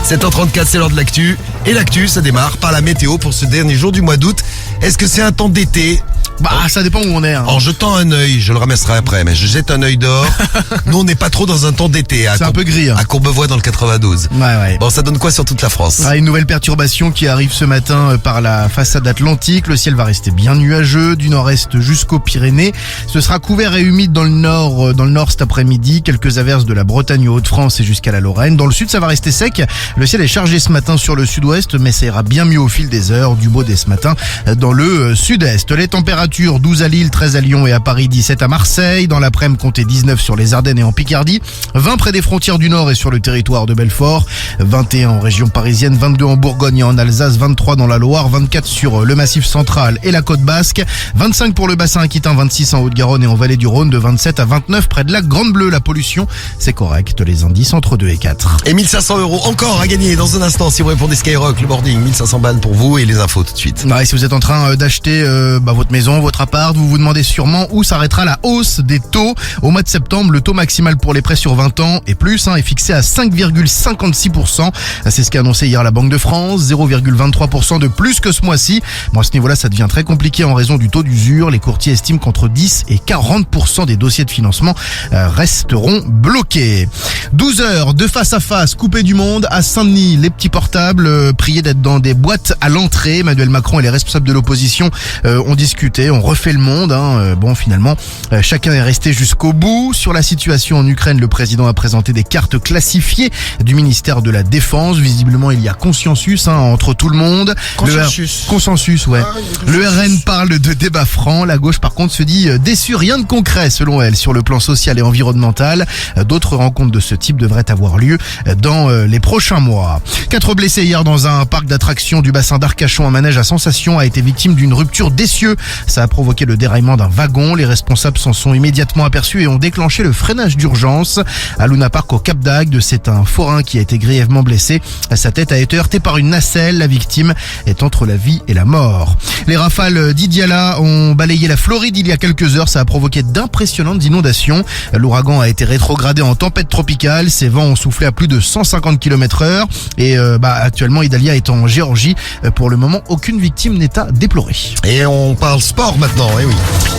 7h34, c'est l'heure de l'actu. Et l'actu, ça démarre par la météo pour ce dernier jour du mois d'août. Est-ce que c'est un temps d'été? Bah, ça dépend où on est. Hein. En jetant un œil, je le ramasserai après, mais je jette un œil dehors. Nous, on n'est pas trop dans un temps d'été. C'est un peu gris. Hein. À Courbevoie dans le 92. Ouais. Bon, ça donne quoi sur toute la France? Une nouvelle perturbation qui arrive ce matin par la façade atlantique. Le ciel va rester bien nuageux, du nord-est jusqu'aux Pyrénées. Ce sera couvert et humide dans le nord cet après-midi. Quelques averses de la Bretagne aux Hauts-de-France et jusqu'à la Lorraine. Dans le sud, ça va rester sec. Le ciel est chargé ce matin sur le sud-ouest, mais ça ira bien mieux au fil des heures. Du beau dès ce matin dans le sud-est. Les températures, 12 à Lille, 13 à Lyon et à Paris, 17 à Marseille. Dans l'après-midi, comptez 19 sur les Ardennes et en Picardie. 20 près des frontières du Nord et sur le territoire de Belfort. 21 en région parisienne, 22 en Bourgogne et en Alsace, 23 dans la Loire, 24 sur le Massif central et la côte basque. 25 pour le bassin aquitain, 26 en Haute-Garonne et en Vallée du Rhône, de 27 à 29 près de la Grande Bleue. La pollution, c'est correct. Les indices entre 2 et 4. Et 1500 € encore à gagner dans un instant si vous répondez Skyrock, le morning. 1500 balles pour vous et les infos tout de suite. Et si vous êtes en train d'acheter votre maison, votre appart, vous vous demandez sûrement où s'arrêtera la hausse des taux. Au mois de septembre, le taux maximal pour les prêts sur 20 ans et plus est fixé à 5,56%. C'est ce qu'a annoncé hier la Banque de France. 0,23% de plus que ce mois-ci. Bon, à ce niveau-là, ça devient très compliqué en raison du taux d'usure. Les courtiers estiment qu'entre 10 et 40% des dossiers de financement resteront bloqués. 12 heures de face à face, coupé du monde à Saint-Denis. Les petits portables priés d'être dans des boîtes à l'entrée. Emmanuel Macron et les responsables de l'opposition ont discuté, ont refait le monde. Bon, finalement, chacun est resté jusqu'au bout. Sur la situation en Ukraine, le président a présenté des cartes classifiées du ministère de la Défense. Visiblement, il y a consensus entre tout le monde. Consensus, ouais. Le RN parle de débat franc. La gauche, par contre, se dit déçue. Rien de concret, selon elle, sur le plan social et environnemental. D'autres rencontres de ce type devraient avoir lieu dans les prochains mois. 4 blessés hier dans un parc d'attractions du bassin d'Arcachon. Un manège à sensation a été victime d'une rupture d'essieu. Ça a provoqué le déraillement d'un wagon. Les responsables s'en sont immédiatement aperçus et ont déclenché le freinage d'urgence. À Luna Park au Cap d'Agde, c'est un forain qui a été grièvement blessé. Sa tête a été heurtée par une nacelle. La victime est entre la vie et la mort. Les rafales d'Idiala ont balayé la Floride il y a quelques heures. Ça a provoqué d'impressionnantes inondations. L'ouragan a été rétrogradé en tempête tropicale. Ses vents ont soufflé à plus de 150 km/h. Et actuellement, Idalia est en Géorgie. Pour le moment, aucune victime n'est à déplorer. Et on parle sport maintenant, oui.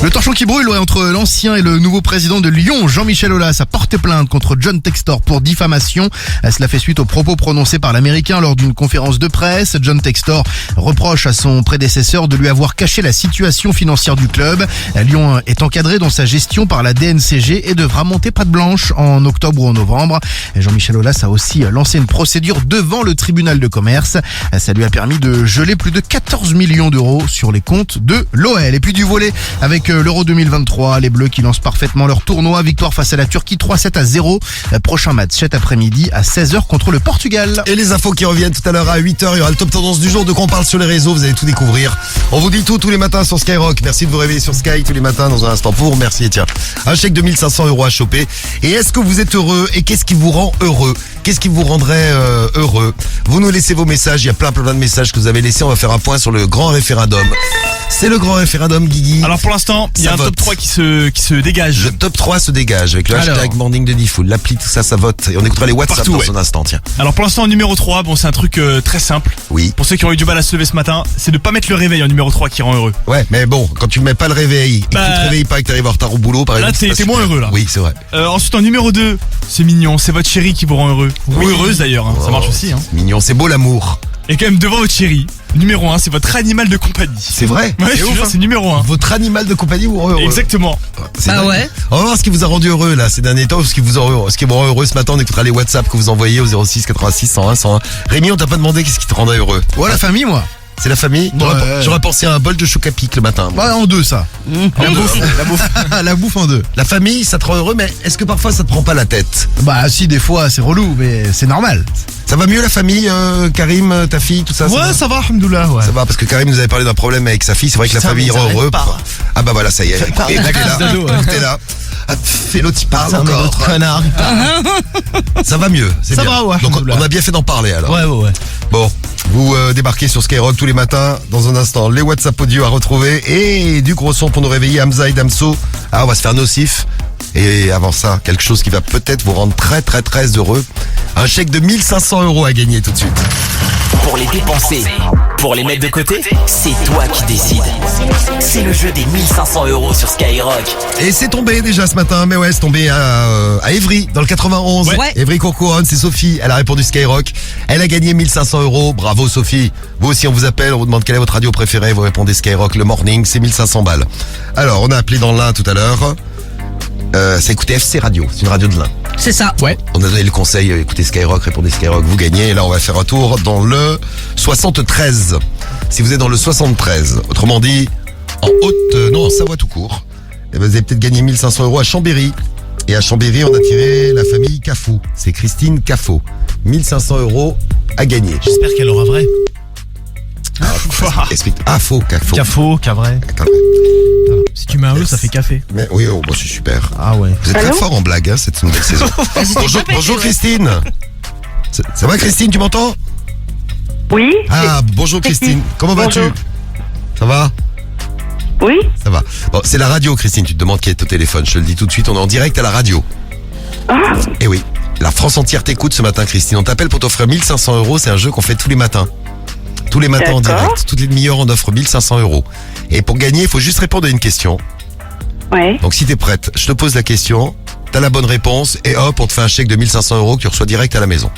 Le torchon qui brûle entre l'ancien et le nouveau président de Lyon, Jean-Michel Aulas, a porté plainte contre John Textor pour diffamation. Cela fait suite aux propos prononcés par l'Américain lors d'une conférence de presse. John Textor reproche à son prédécesseur de lui avoir caché la situation financière du club. Lyon est encadré dans sa gestion par la DNCG et devra monter patte blanche en octobre ou en novembre. Jean-Michel Aulas a aussi lancé une procédure devant le tribunal de commerce. Ça lui a permis de geler plus de 14 millions d'euros sur les comptes de l'OL. Et puis du volley avec l'Euro 2023. Les Bleus qui lancent parfaitement leur tournoi. Victoire face à la Turquie 3-7-0. Prochain match cet après-midi à 16h contre le Portugal. Et les infos qui reviennent tout à l'heure à 8h. Il y aura le top tendance du jour. De quoi on parle sur les réseaux. Vous allez tout découvrir. On vous dit tout tous les matins sur Skyrock. Merci de vous réveiller sur Sky tous les matins dans un instant pour vous remercier. Tiens, un chèque de 1500 € à choper. Et est-ce que vous êtes heureux? Et qu'est-ce qui vous rend heureux? Qu'est-ce qui vous rendrait heureux? Vous nous laissez vos messages. Il y a plein de messages que vous avez laissés. On va faire un point sur le grand référendum. C'est le grand référendum, Guigui. Alors pour l'instant, il y a un top 3 qui se dégage. Le top 3 se dégage avec le hashtag Morning de Diffoul, l'appli, tout ça, ça vote. Et on écoutera les WhatsApp partout, dans un instant, tiens. Alors pour l'instant, en numéro 3, bon, c'est un truc très simple. Oui. Pour ceux qui ont eu du mal à se lever ce matin, c'est de pas mettre le réveil en numéro 3 qui rend heureux. Ouais, mais bon, quand tu mets pas le réveil et que tu te réveilles pas et que t'arrives en retard au boulot, par exemple. Là, t'es moins heureux, là. Oui, c'est vrai. Ensuite, en numéro 2, c'est mignon, c'est votre chérie qui vous rend heureux. Ou heureuse d'ailleurs, ça marche aussi. Mignon, c'est beau l'amour. Et quand même devant votre chérie, numéro 1, c'est votre animal de compagnie. C'est vrai? Ouais, c'est numéro 1. Votre animal de compagnie vous rend heureux. Exactement. Ouais. On va voir ce qui vous a rendu heureux là ces derniers temps, ce qui vous rend heureux ce matin. On écoutera les WhatsApp que vous envoyez au 06 86 101 101. Rémi, on t'a pas demandé qu'est-ce qui te rendait heureux? Ouais, la famille, moi. C'est la famille? Ouais. J'aurais pensé à un bol de choc à pic le matin. Ouais, en deux, ça. La bouffe. La bouffe en deux. La famille, ça te rend heureux, mais est-ce que parfois ça te prend pas la tête? Bah si, des fois c'est relou, mais c'est normal. Ça va mieux la famille, Karim, ta fille, tout ça? Ouais, ça va, alhamdoulilah, ouais. Ça va, parce que Karim nous avait parlé d'un problème avec sa fille. C'est vrai que la famille rend heureux. Ah bah voilà, ça y est. Écoutez là. Fais l'autre, il parle encore. Connard. Ça va mieux. Ça va, ouais. Donc on a bien fait d'en parler alors. Ouais. Bon, vous débarquez sur Skyrock tous les matins. Dans un instant, les WhatsApp audio à retrouver et du gros son pour nous réveiller. Hamza et Damso. Ah, on va se faire nocif. Et avant ça, quelque chose qui va peut-être vous rendre très heureux. Un chèque de 1500 € à gagner tout de suite. Pour les dépenser, pour les mettre de côté, c'est toi qui décides. C'est le jeu des 1500 € sur Skyrock. Et c'est tombé déjà ce matin, mais ouais, c'est tombé à Évry, dans le 91. Ouais. Évry-Courcouronne, c'est Sophie, elle a répondu Skyrock. Elle a gagné 1500 €. Bravo Sophie. Vous aussi, on vous appelle, on vous demande quelle est votre radio préférée. Vous répondez Skyrock, le morning, c'est 1500 balles. Alors, on a appelé dans l'Ain tout à l'heure. Ça écoutait FC Radio, c'est une radio de l'Ain. C'est ça. Ouais. On a donné le conseil, écoutez Skyrock, répondez Skyrock, vous gagnez. Et là, on va faire un tour dans le 73. Si vous êtes dans le 73, autrement dit, en Savoie tout court, eh ben, vous avez peut-être gagné 1500 € à Chambéry. Et à Chambéry, on a tiré la famille Cafou. C'est Christine Cafou. 1500 € à gagner. J'espère qu'elle aura vrai. Explique. Ah, faux, Cafou. Cafo, vrai. Si tu mets un E, ça fait café. Mais, oui, oh, bah, c'est super. Ah ouais. Vous êtes très fort en blague, hein, cette nouvelle saison. Bonjour Christine. Ça va Christine, tu m'entends? Oui. Ah, bonjour Christine. Comment vas-tu? Ça va? Oui. Ça va. Bon, c'est la radio Christine, tu te demandes qui est au téléphone. Je te le dis tout de suite, on est en direct à la radio. Ah. Et oui, la France entière t'écoute ce matin Christine. On t'appelle pour t'offrir 1500 €, c'est un jeu qu'on fait tous les matins. Tous les matins en direct. Toutes les demi-heures, on offre 1500 €. Et pour gagner, il faut juste répondre à une question. Ouais. Donc si t'es prête, je te pose la question, t'as la bonne réponse, et hop, on te fait un chèque de 1500 € que tu reçois direct à la maison.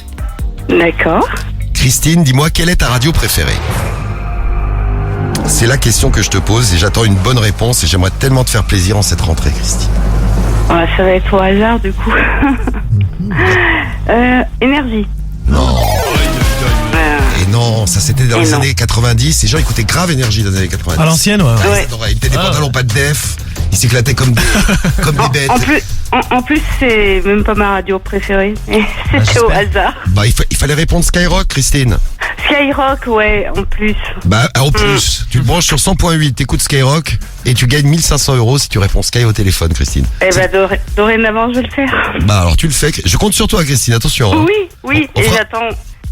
D'accord. Christine, dis-moi, quelle est ta radio préférée? C'est la question que je te pose et j'attends une bonne réponse et j'aimerais tellement te faire plaisir en cette rentrée, Christine. Ouais, ça va être au hasard du coup. Énergie. Non. Et non, ça c'était dans les années 90. Les gens écoutaient grave Énergie dans les années 90. À l'ancienne, ouais. Ils mettaient des pantalons pas de def. Ils s'éclataient comme des bêtes. En plus, c'est même pas ma radio préférée. C'était au hasard. Bah, il fallait répondre Skyrock, Christine. Skyrock, ouais, en plus. Bah, en plus, tu te branches sur 100.8, t'écoutes Skyrock et tu gagnes 1500 € si tu réponds Sky au téléphone, Christine. Eh ben, dorénavant, je vais le faire. Bah, alors tu le fais. Je compte sur toi, Christine, attention. Hein. Oui, et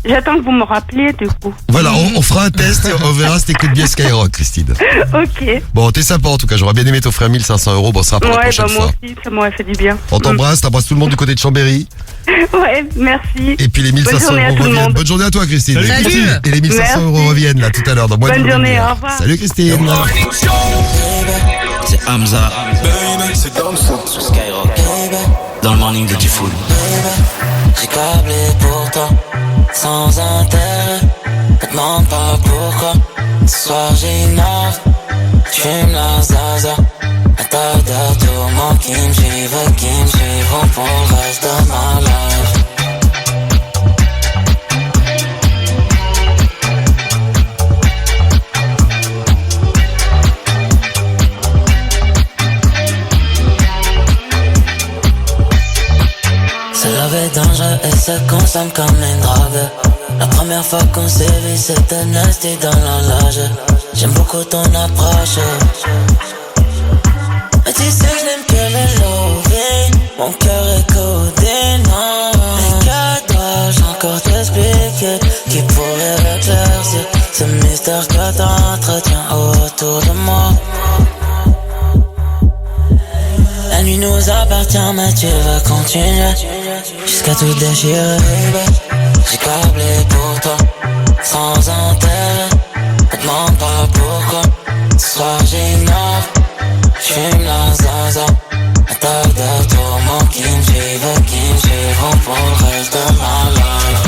j'attends que vous me rappeliez, du coup. Voilà, on fera un test et on verra si t'écoutes bien Skyrock, Christine. Ok. Bon, t'es sympa en tout cas, j'aurais bien aimé t'offrir 1500 €. Bon, ce sera pour la prochaine moi fois. aussi, ça m'aurait fait du bien. On t'embrasse, t'embrasses tout le monde du côté de Chambéry. Ouais, merci. Et puis les 1500 € reviennent. Bonne journée à toi, Christine. Salut. Et les 1500 € reviennent là tout à l'heure dans moins de Bonne journée, demi-heure. au revoir. Salut Christine. C'est Hamza. C'est comme ça. Sur Skyrock. Dans le morning de Diffoul. J'ai câblé pour toi. Sans intérêt. Ne demande pas pourquoi. Ce soir j'innove. J'fume la zaza. Un tas de tourments qui me suivent pour le reste de ma life. C'est love est dangereux et se consomme comme une drogue. La première fois qu'on s'est vu c'était nasty dans la loge. J'aime beaucoup ton approche. Mais tu sais je n'aime que le loving. Mon cœur est codé, non. Mais que dois-je encore t'expliquer qui pourrait éclaircir ce mystère que t'entretiens autour de moi. La nuit nous appartient mais tu veux continuer jusqu'à tout déchirer. J'ai câblé pour toi sans intérêt. Ne demande pas pourquoi. Ce soir j'innove. J'fume la zaza. Un tas de tourments qui me suivent pour le reste de ma life.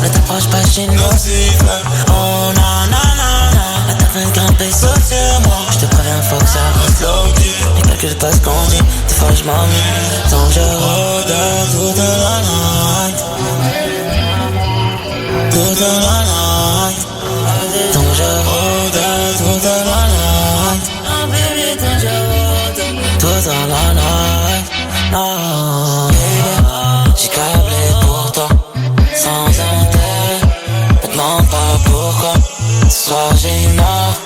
Ne t'approche pas chez nous. Oh non, non, non, non. La table est grimpée saute sur moi. Je te préviens, faut que ça reste low-key. Ne calcule pas ce qu'on dit, des fois je m'ennuie. Tant que je rôde toute la night. Toute la night. Tant que je rôde toute la night. Oh baby, tant que je rôde toute la night. Oh baby, j'ai câblé pour toi. Sans intérêt, ne demande pas pourquoi. Ce soir j'innove,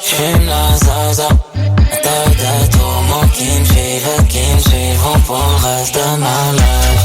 j'fume la zaza. Un tas de tourments qui me suivent pour le reste de ma life.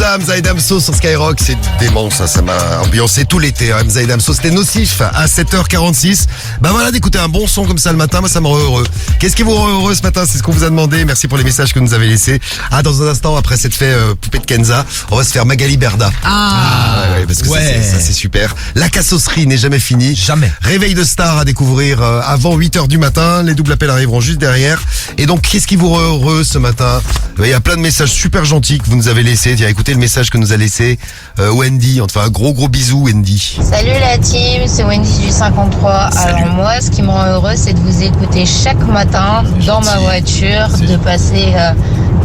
Hamza et Damso sur Skyrock, c'est dément ça m'a ambiancé tout l'été. Hamza et Damso, c'était nocif à 7h46. Bah voilà, d'écouter un bon son comme ça le matin, moi ça me rend heureux. Qu'est-ce qui vous rend heureux ce matin? C'est ce qu'on vous a demandé. Merci pour les messages que vous nous avez laissés. Ah, dans un instant, après cette fait poupée de Kenza, on va se faire Magali Berda. Ouais, parce que ça c'est super. La cassosserie n'est jamais finie. Jamais. Réveil de star à découvrir avant 8h du matin. Les doubles appels arriveront juste derrière. Et donc, qu'est-ce qui vous rend heureux ce matin? Il y a plein de messages super gentils que vous nous avez laissés. Tiens, écoutez le message que nous a laissé Wendy. On te fait un gros bisou, Wendy. Salut la team, c'est Wendy du 53. Salut. Alors moi, ce qui me rend heureux, c'est de vous écouter chaque matin dans ma voiture, de passer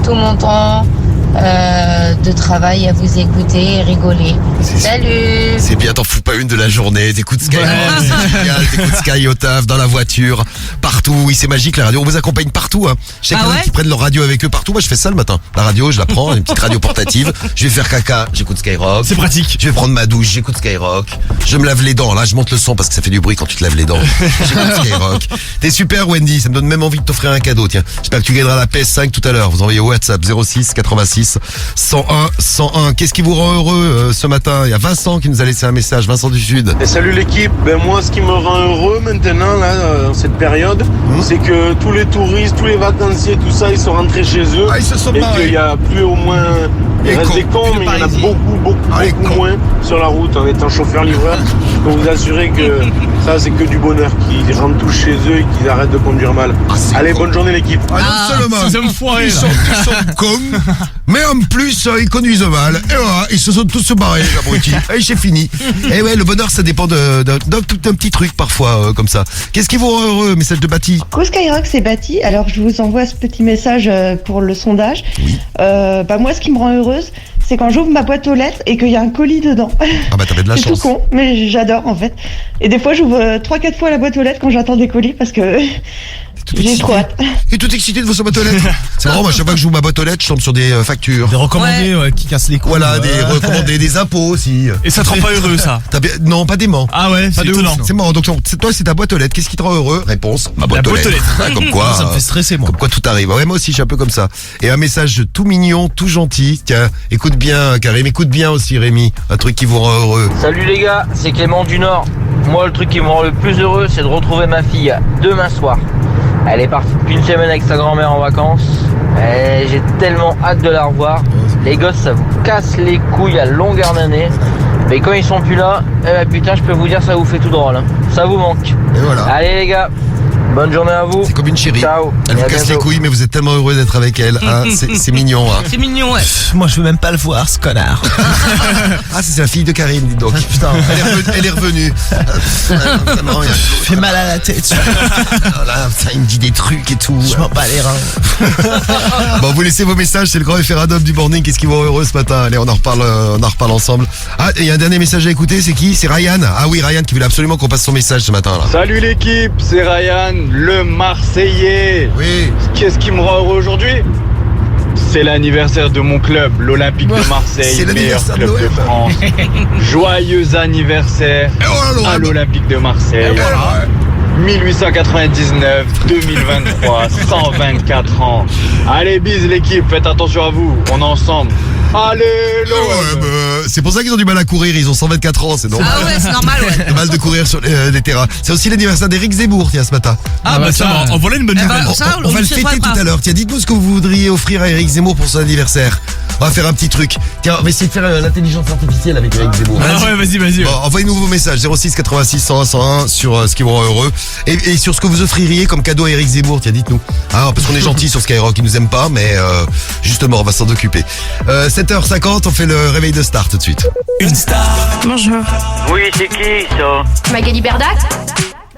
tout mon temps de travail à vous écouter et rigoler. Salut. C'est bien, t'en fous pas une de la journée. T'écoutes Sky, c'est génial. T'écoutes Sky au taf, dans la voiture, partout. Oui, c'est magique la radio. On vous accompagne partout. Hein. Chacun qui prennent leur radio avec eux partout. Moi, je fais ça le matin. La radio, je la prends, une petite radio portative. Je vais faire caca, j'écoute Skyrock. C'est pratique. Je vais prendre ma douche, j'écoute Skyrock. Je me lave les dents. Là, je monte le son parce que ça fait du bruit quand tu te laves les dents. J'écoute Skyrock. T'es super, Wendy. Ça me donne même envie de t'offrir un cadeau. Tiens, j'espère que tu gagneras la PS5 tout à l'heure. Vous envoyez au WhatsApp 06 86 101 101. Qu'est-ce qui vous rend heureux ce matin? Il y a Vincent qui nous a laissé un message. Vincent du Sud. Et salut l'équipe. Ben moi, ce qui me rend heureux maintenant là, dans cette période, c'est que tous les touristes, tous les vacanciers, tout ça, ils sont rentrés chez eux. Ils se sont et barrés. qu'il y a plus au moins, il reste des cons, mais il y en a beaucoup moins sur la route en étant chauffeur-livreur. Je peux vous assurer que ça, c'est que du bonheur, qu'ils rentrent tous chez eux et qu'ils arrêtent de conduire mal. Allez, bonne journée l'équipe. Non seulement ils sont cons, mais en plus ils conduisent mal. Et voilà, ils se sont tous barrés, les abrutis. Et c'est fini. Et ouais, le bonheur, ça dépend d'un petit truc parfois comme ça. Qu'est-ce qui vous rend heureux? Message de Bati. Coucou Skyrock, c'est Bati. Alors je vous envoie ce petit message pour le sondage. Moi, ce qui me rend heureuse, c'est quand j'ouvre ma boîte aux lettres et qu'il y a un colis dedans. Ah bah t'avais de la C'est chance. tout con, mais j'adore en fait. Et des fois, j'ouvre 3-4 fois la boîte aux lettres quand j'attends des colis parce que j'ai trop hâte. Et tout excité de votre boîte aux lettres. C'est marrant, moi, chaque fois que je joue ma boîte aux lettres, je tombe sur des factures. Des recommandés qui cassent les couilles. Voilà, des recommandés, des impôts aussi. Et ça te rend pas heureux, ça? Non, pas dément. Ah ouais, Pas c'est de étonnant. ouf. C'est marrant. Donc, toi, c'est ta boîte aux lettres. Qu'est-ce qui te rend heureux? Réponse, ma boîte aux lettres. Ouais, comme quoi. Ça me fait stresser, moi. Comme quoi tout arrive. Ouais, moi aussi, je suis un peu comme ça. Et un message tout mignon, tout gentil. Tiens, écoute bien, Karim. Écoute bien aussi, Rémi. Un truc qui vous rend heureux. Salut les gars, c'est Clément du Nord. Moi, le truc qui me rend le plus heureux, c'est de retrouver ma fille demain soir. Elle est partie depuis une semaine avec sa grand-mère en vacances. Et j'ai tellement hâte de la revoir. Les gosses, ça vous casse les couilles à longueur d'année. Mais quand ils sont plus là, putain, je peux vous dire, ça vous fait tout drôle. Hein. Ça vous manque. Et voilà. Allez les gars, bonne journée à vous. C'est comme une chérie. Ciao. Elle Et vous à casse les bientôt. couilles, mais vous êtes tellement heureux d'être avec elle. Hein. C'est mignon. Hein. C'est mignon, ouais. Moi, je veux même pas le voir, ce connard. Ah, c'est la fille de Karim, dis donc. Putain. Elle est revenue. Vraiment, Fait mal à la tête. Voilà, ça, il me dit des trucs et tout. Je m'en bats les reins. Bon, vous laissez vos messages, c'est le grand référendum du morning. Qu'est-ce qui vous rend heureux ce matin? Allez, on en reparle ensemble. Ah, il y a un dernier message à écouter, c'est qui? C'est Ryan. Ah oui, Ryan qui voulait absolument qu'on passe son message ce matin là. Salut l'équipe, c'est Ryan, le Marseillais. Oui. Qu'est-ce qui me rend heureux aujourd'hui? C'est l'anniversaire de mon club, l'Olympique de Marseille, C'est meilleur l'anniversaire de club de l'OM. France. Joyeux anniversaire à l'Olympique de Marseille. 1899, 2023, 124 ans. Allez, bise l'équipe, faites attention à vous, on est ensemble. Allez, l'OM. C'est pour ça qu'ils ont du mal à courir, ils ont 124 ans, c'est normal. Ah ouais, c'est normal, ouais. Le mal de courir sur les terrains. C'est aussi l'anniversaire d'Éric Zemmour, tiens, ce matin. Ah bah ça, en voilà une bonne nouvelle. On va le fêter tout à l'heure. Tiens, dites-nous ce que vous voudriez offrir à Éric Zemmour pour son anniversaire. On va faire un petit truc. Tiens, on va essayer de faire l'intelligence artificielle avec Éric Zemmour. Ah ouais, vas-y. Bon, envoyez-nous vos messages 06 86 101 101 sur ce qui vous rend heureux et sur ce que vous offririez comme cadeau à Éric Zemmour. Tiens, dites-nous. Ah, parce qu'on est gentil sur Skyrock, ils nous aiment pas, mais justement, on va s'en occuper. 7h50, on fait le réveil de star tout de suite. Une star. Bonjour. Oui, c'est qui ça? Magali Berdac.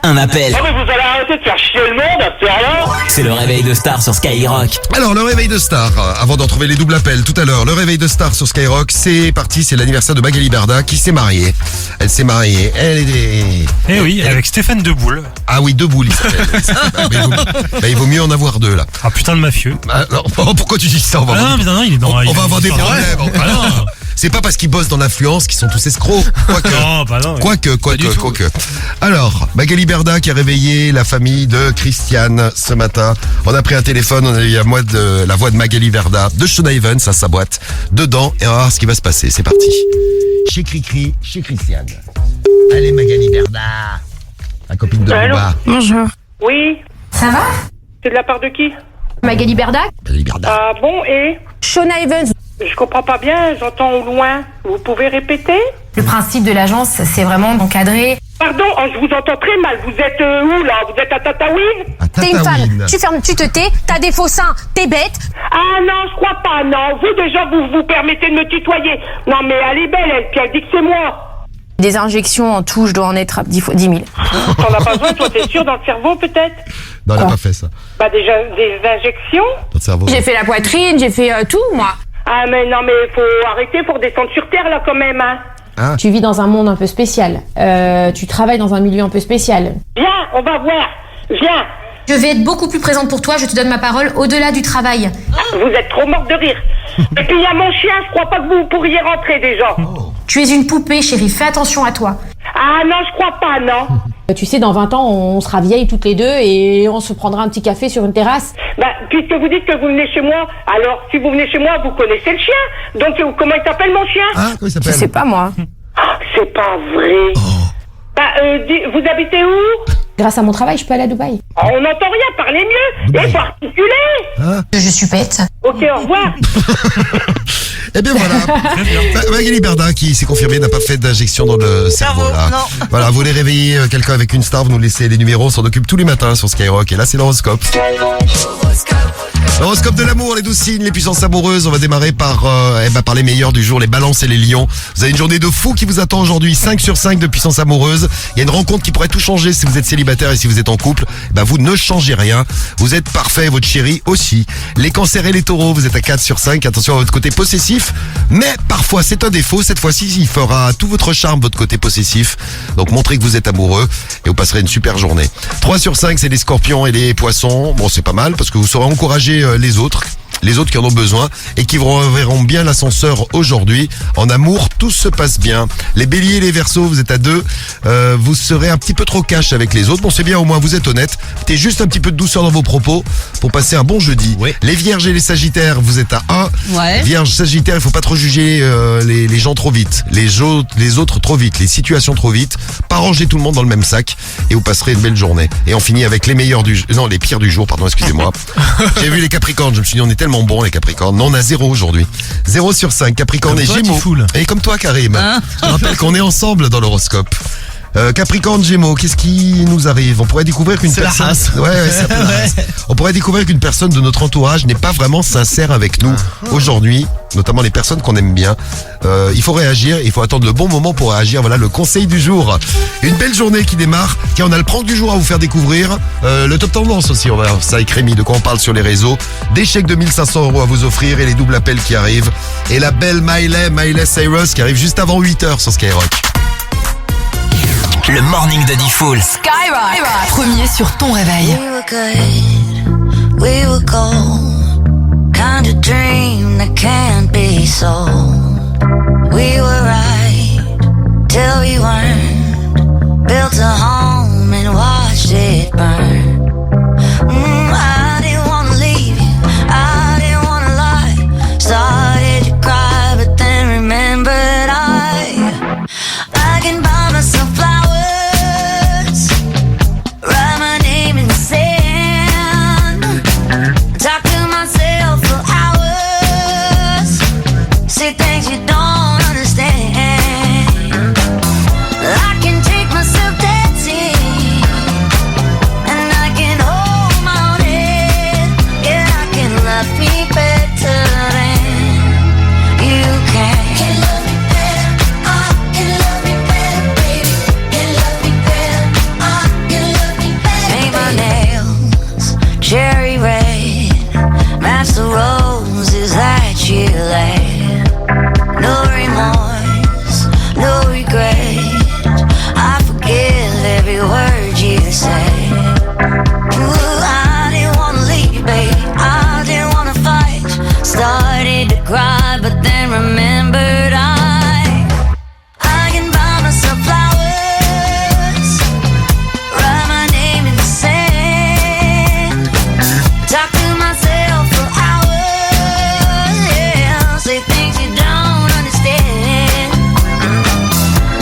Un appel. Ah mais vous allez arrêter de faire chier le monde à cette heure-là. C'est le réveil de star sur Skyrock. Alors, le réveil de star, avant d'en trouver les doubles appels tout à l'heure, le réveil de star sur Skyrock, c'est parti, c'est l'anniversaire de Magali Berda qui s'est mariée. Elle s'est mariée, Eh oui, avec Stéphane Deboul. Ah oui, Deboul il s'appelle. Il vaut mieux en avoir deux là. Ah putain de mafieux. Alors, pourquoi tu dis ça? On va Ah non, mais non, il est dans... on va avoir des problèmes. Ah non. C'est pas parce qu'ils bossent dans l'influence qu'ils sont tous escrocs. Non, bah non. Quoique. Alors, Magali Berda qui a réveillé la famille de Christiane ce matin. On a pris un téléphone, on a eu la voix de Magali Berda, de Sean Evans à sa boîte, dedans, et on va voir ce qui va se passer. C'est parti. Chez Cricri, chez Christiane. Allez, Magali Berda. La copine de Allô? Bouba. Bonjour. Oui, Ça va? c'est de la part de qui? Magali Berdac. Magali Berda. Ah bon, et? Shona Evans. Je comprends pas bien, j'entends au loin. Vous pouvez répéter? Le principe de l'agence, c'est vraiment d'encadrer. Pardon, je vous entends très mal. Vous êtes où là? Vous êtes à Tataouine? T'es une femme, tu fermes, tu te tais, t'as des faux seins, t'es bête. Ah non, je crois pas, non. Vous déjà, vous permettez de me tutoyer. Non mais elle est belle, elle, puis elle dit que c'est moi. Des injections en tout, je dois en être à 10 000. T'en as pas besoin, toi, t'es sûr, dans le cerveau peut-être? Non, elle a pas fait ça. Bah déjà, des injections? Dans le cerveau. J'ai fait la poitrine, j'ai fait tout, moi. Ah mais non mais faut arrêter, faut redescendre sur terre là quand même hein. Tu vis dans un monde un peu spécial. Tu travailles dans un milieu un peu spécial. Viens, on va voir. Viens. Je vais être beaucoup plus présente pour toi, je te donne ma parole, au-delà du travail. Vous êtes trop morte de rire. Et puis il y a mon chien, je crois pas que vous pourriez rentrer déjà. Tu es une poupée, chérie, fais attention à toi. Ah non, je crois pas, non. Tu sais, dans 20 ans, on sera vieilles toutes les deux et on se prendra un petit café sur une terrasse. Bah, puisque vous dites que vous venez chez moi, alors si vous venez chez moi, vous connaissez le chien. Donc comment il s'appelle mon chien? Ah, comment il s'appelle? Je sais pas, moi. C'est pas vrai. Bah, vous habitez où? Grâce à mon travail, je peux aller à Dubaï. Oh, on n'entend rien, parlez mieux. Et faut articuler. Je suis bête. Ok, au revoir. Eh bien voilà. Magali Berda qui s'est confirmée n'a pas fait d'injection dans le cerveau là. Voilà, vous voulez réveiller quelqu'un avec une star, vous nous laissez les numéros, on s'en occupe tous les matins sur Skyrock. Et là c'est l'horoscope. L'horoscope de l'amour, les 12 signes, les puissances amoureuses. On va démarrer par les meilleurs du jour, les balances et les lions. Vous avez une journée de fou qui vous attend aujourd'hui. 5 sur 5 de puissance amoureuse. Il y a une rencontre qui pourrait tout changer si vous êtes célibataire et si vous êtes en couple. Vous ne changez rien. Vous êtes parfait, votre chérie aussi. Les cancers et les taureaux, vous êtes à 4 sur 5. Attention à votre côté possessif. Mais parfois c'est un défaut. Cette fois-ci, il fera tout votre charme, votre côté possessif. Donc montrez que vous êtes amoureux et vous passerez une super journée. 3 sur 5, c'est les scorpions et les poissons. Bon, c'est pas mal parce que vous saurez encourager les autres qui en ont besoin et qui verront bien l'ascenseur aujourd'hui. En amour, tout se passe bien. Les béliers et les verseaux, vous êtes à 2. Vous serez un petit peu trop cash avec les autres. Bon, c'est bien, au moins vous êtes honnête. Mettez juste un petit peu de douceur dans vos propos pour passer un bon jeudi. Oui. Les vierges et les sagittaires, vous êtes à 1. Ouais. Vierge, sagittaire, il faut pas trop juger les gens trop vite. Les autres trop vite. Les situations trop vite. Pas ranger tout le monde dans le même sac et vous passerez une belle journée. Et on finit avec les pires du jour, pardon, excusez-moi. J'ai vu les capricornes, je me suis dit on est tellement bons les capricornes. Non, on a 0 aujourd'hui. 0 sur 5, Capricorne comme et toi, Gémeaux. Et comme toi Karim. Je te rappelle qu'on est ensemble dans l'horoscope. Capricorne, Gémeaux, qu'est-ce qui nous arrive? On pourrait découvrir qu'une personne. La race. Ouais, c'est un peu la race. On pourrait découvrir qu'une personne de notre entourage n'est pas vraiment sincère avec nous aujourd'hui, notamment les personnes qu'on aime bien. Il faut réagir, il faut attendre le bon moment pour réagir. Voilà le conseil du jour. Une belle journée qui démarre. Tiens, on a le prank du jour à vous faire découvrir. Le top tendance aussi, on va voir ça avec Rémi, de quoi on parle sur les réseaux. Des chèques de 1500 € à vous offrir et les doubles appels qui arrivent. Et la belle Miley Cyrus qui arrive juste avant 8h sur Skyrock. Le morning de Diffoul. Skyrock, premier sur ton réveil. We were good, we were gold. Kind of dream that can't be sold. We were right till we weren't. Built a home and watched it burn. I didn't wanna leave you, I didn't wanna lie. Started to cry but then remembered I can buy myself flowers, write my name in the sand, talk to myself for hours, say things you don't understand. I can take myself dancing, and I can hold my own head. Yeah, I can love me better than you can. Can love me better, I can love me better, baby. Can love me better, I can love me better. Paint my nails cherry red, match the roses that you laid. No remorse, no regret. I forgive every word you say. Ooh, I didn't wanna leave, baby. I didn't wanna fight. Started to cry, but then remembered I can buy myself flowers, write my name in the sand, talk to myself for hours, yeah, say things you don't understand.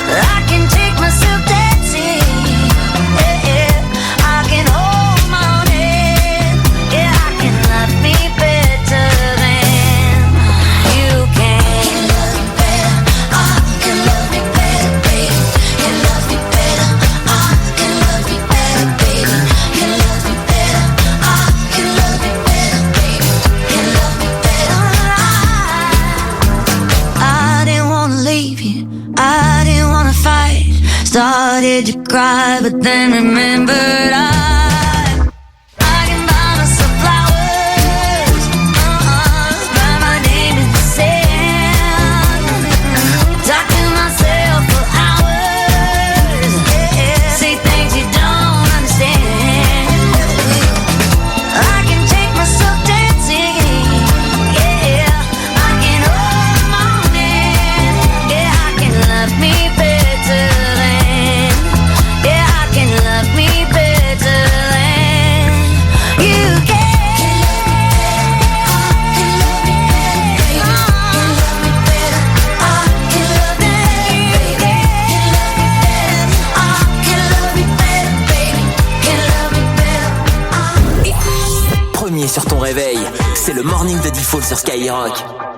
I can take myself dancing, yeah, I can hold my own head, yeah, I can love me better than you can. Can love me better, I can love me better, baby. Can love me better, I can love me better, baby. Can love me better, I can love me better, baby. Can love me better. I didn't wanna leave you, I didn't wanna fight. Started to cry, but then remembered I can buy myself flowers, write my name in the sand. sur ton réveil. C'est le morning de Default sur Skyrock.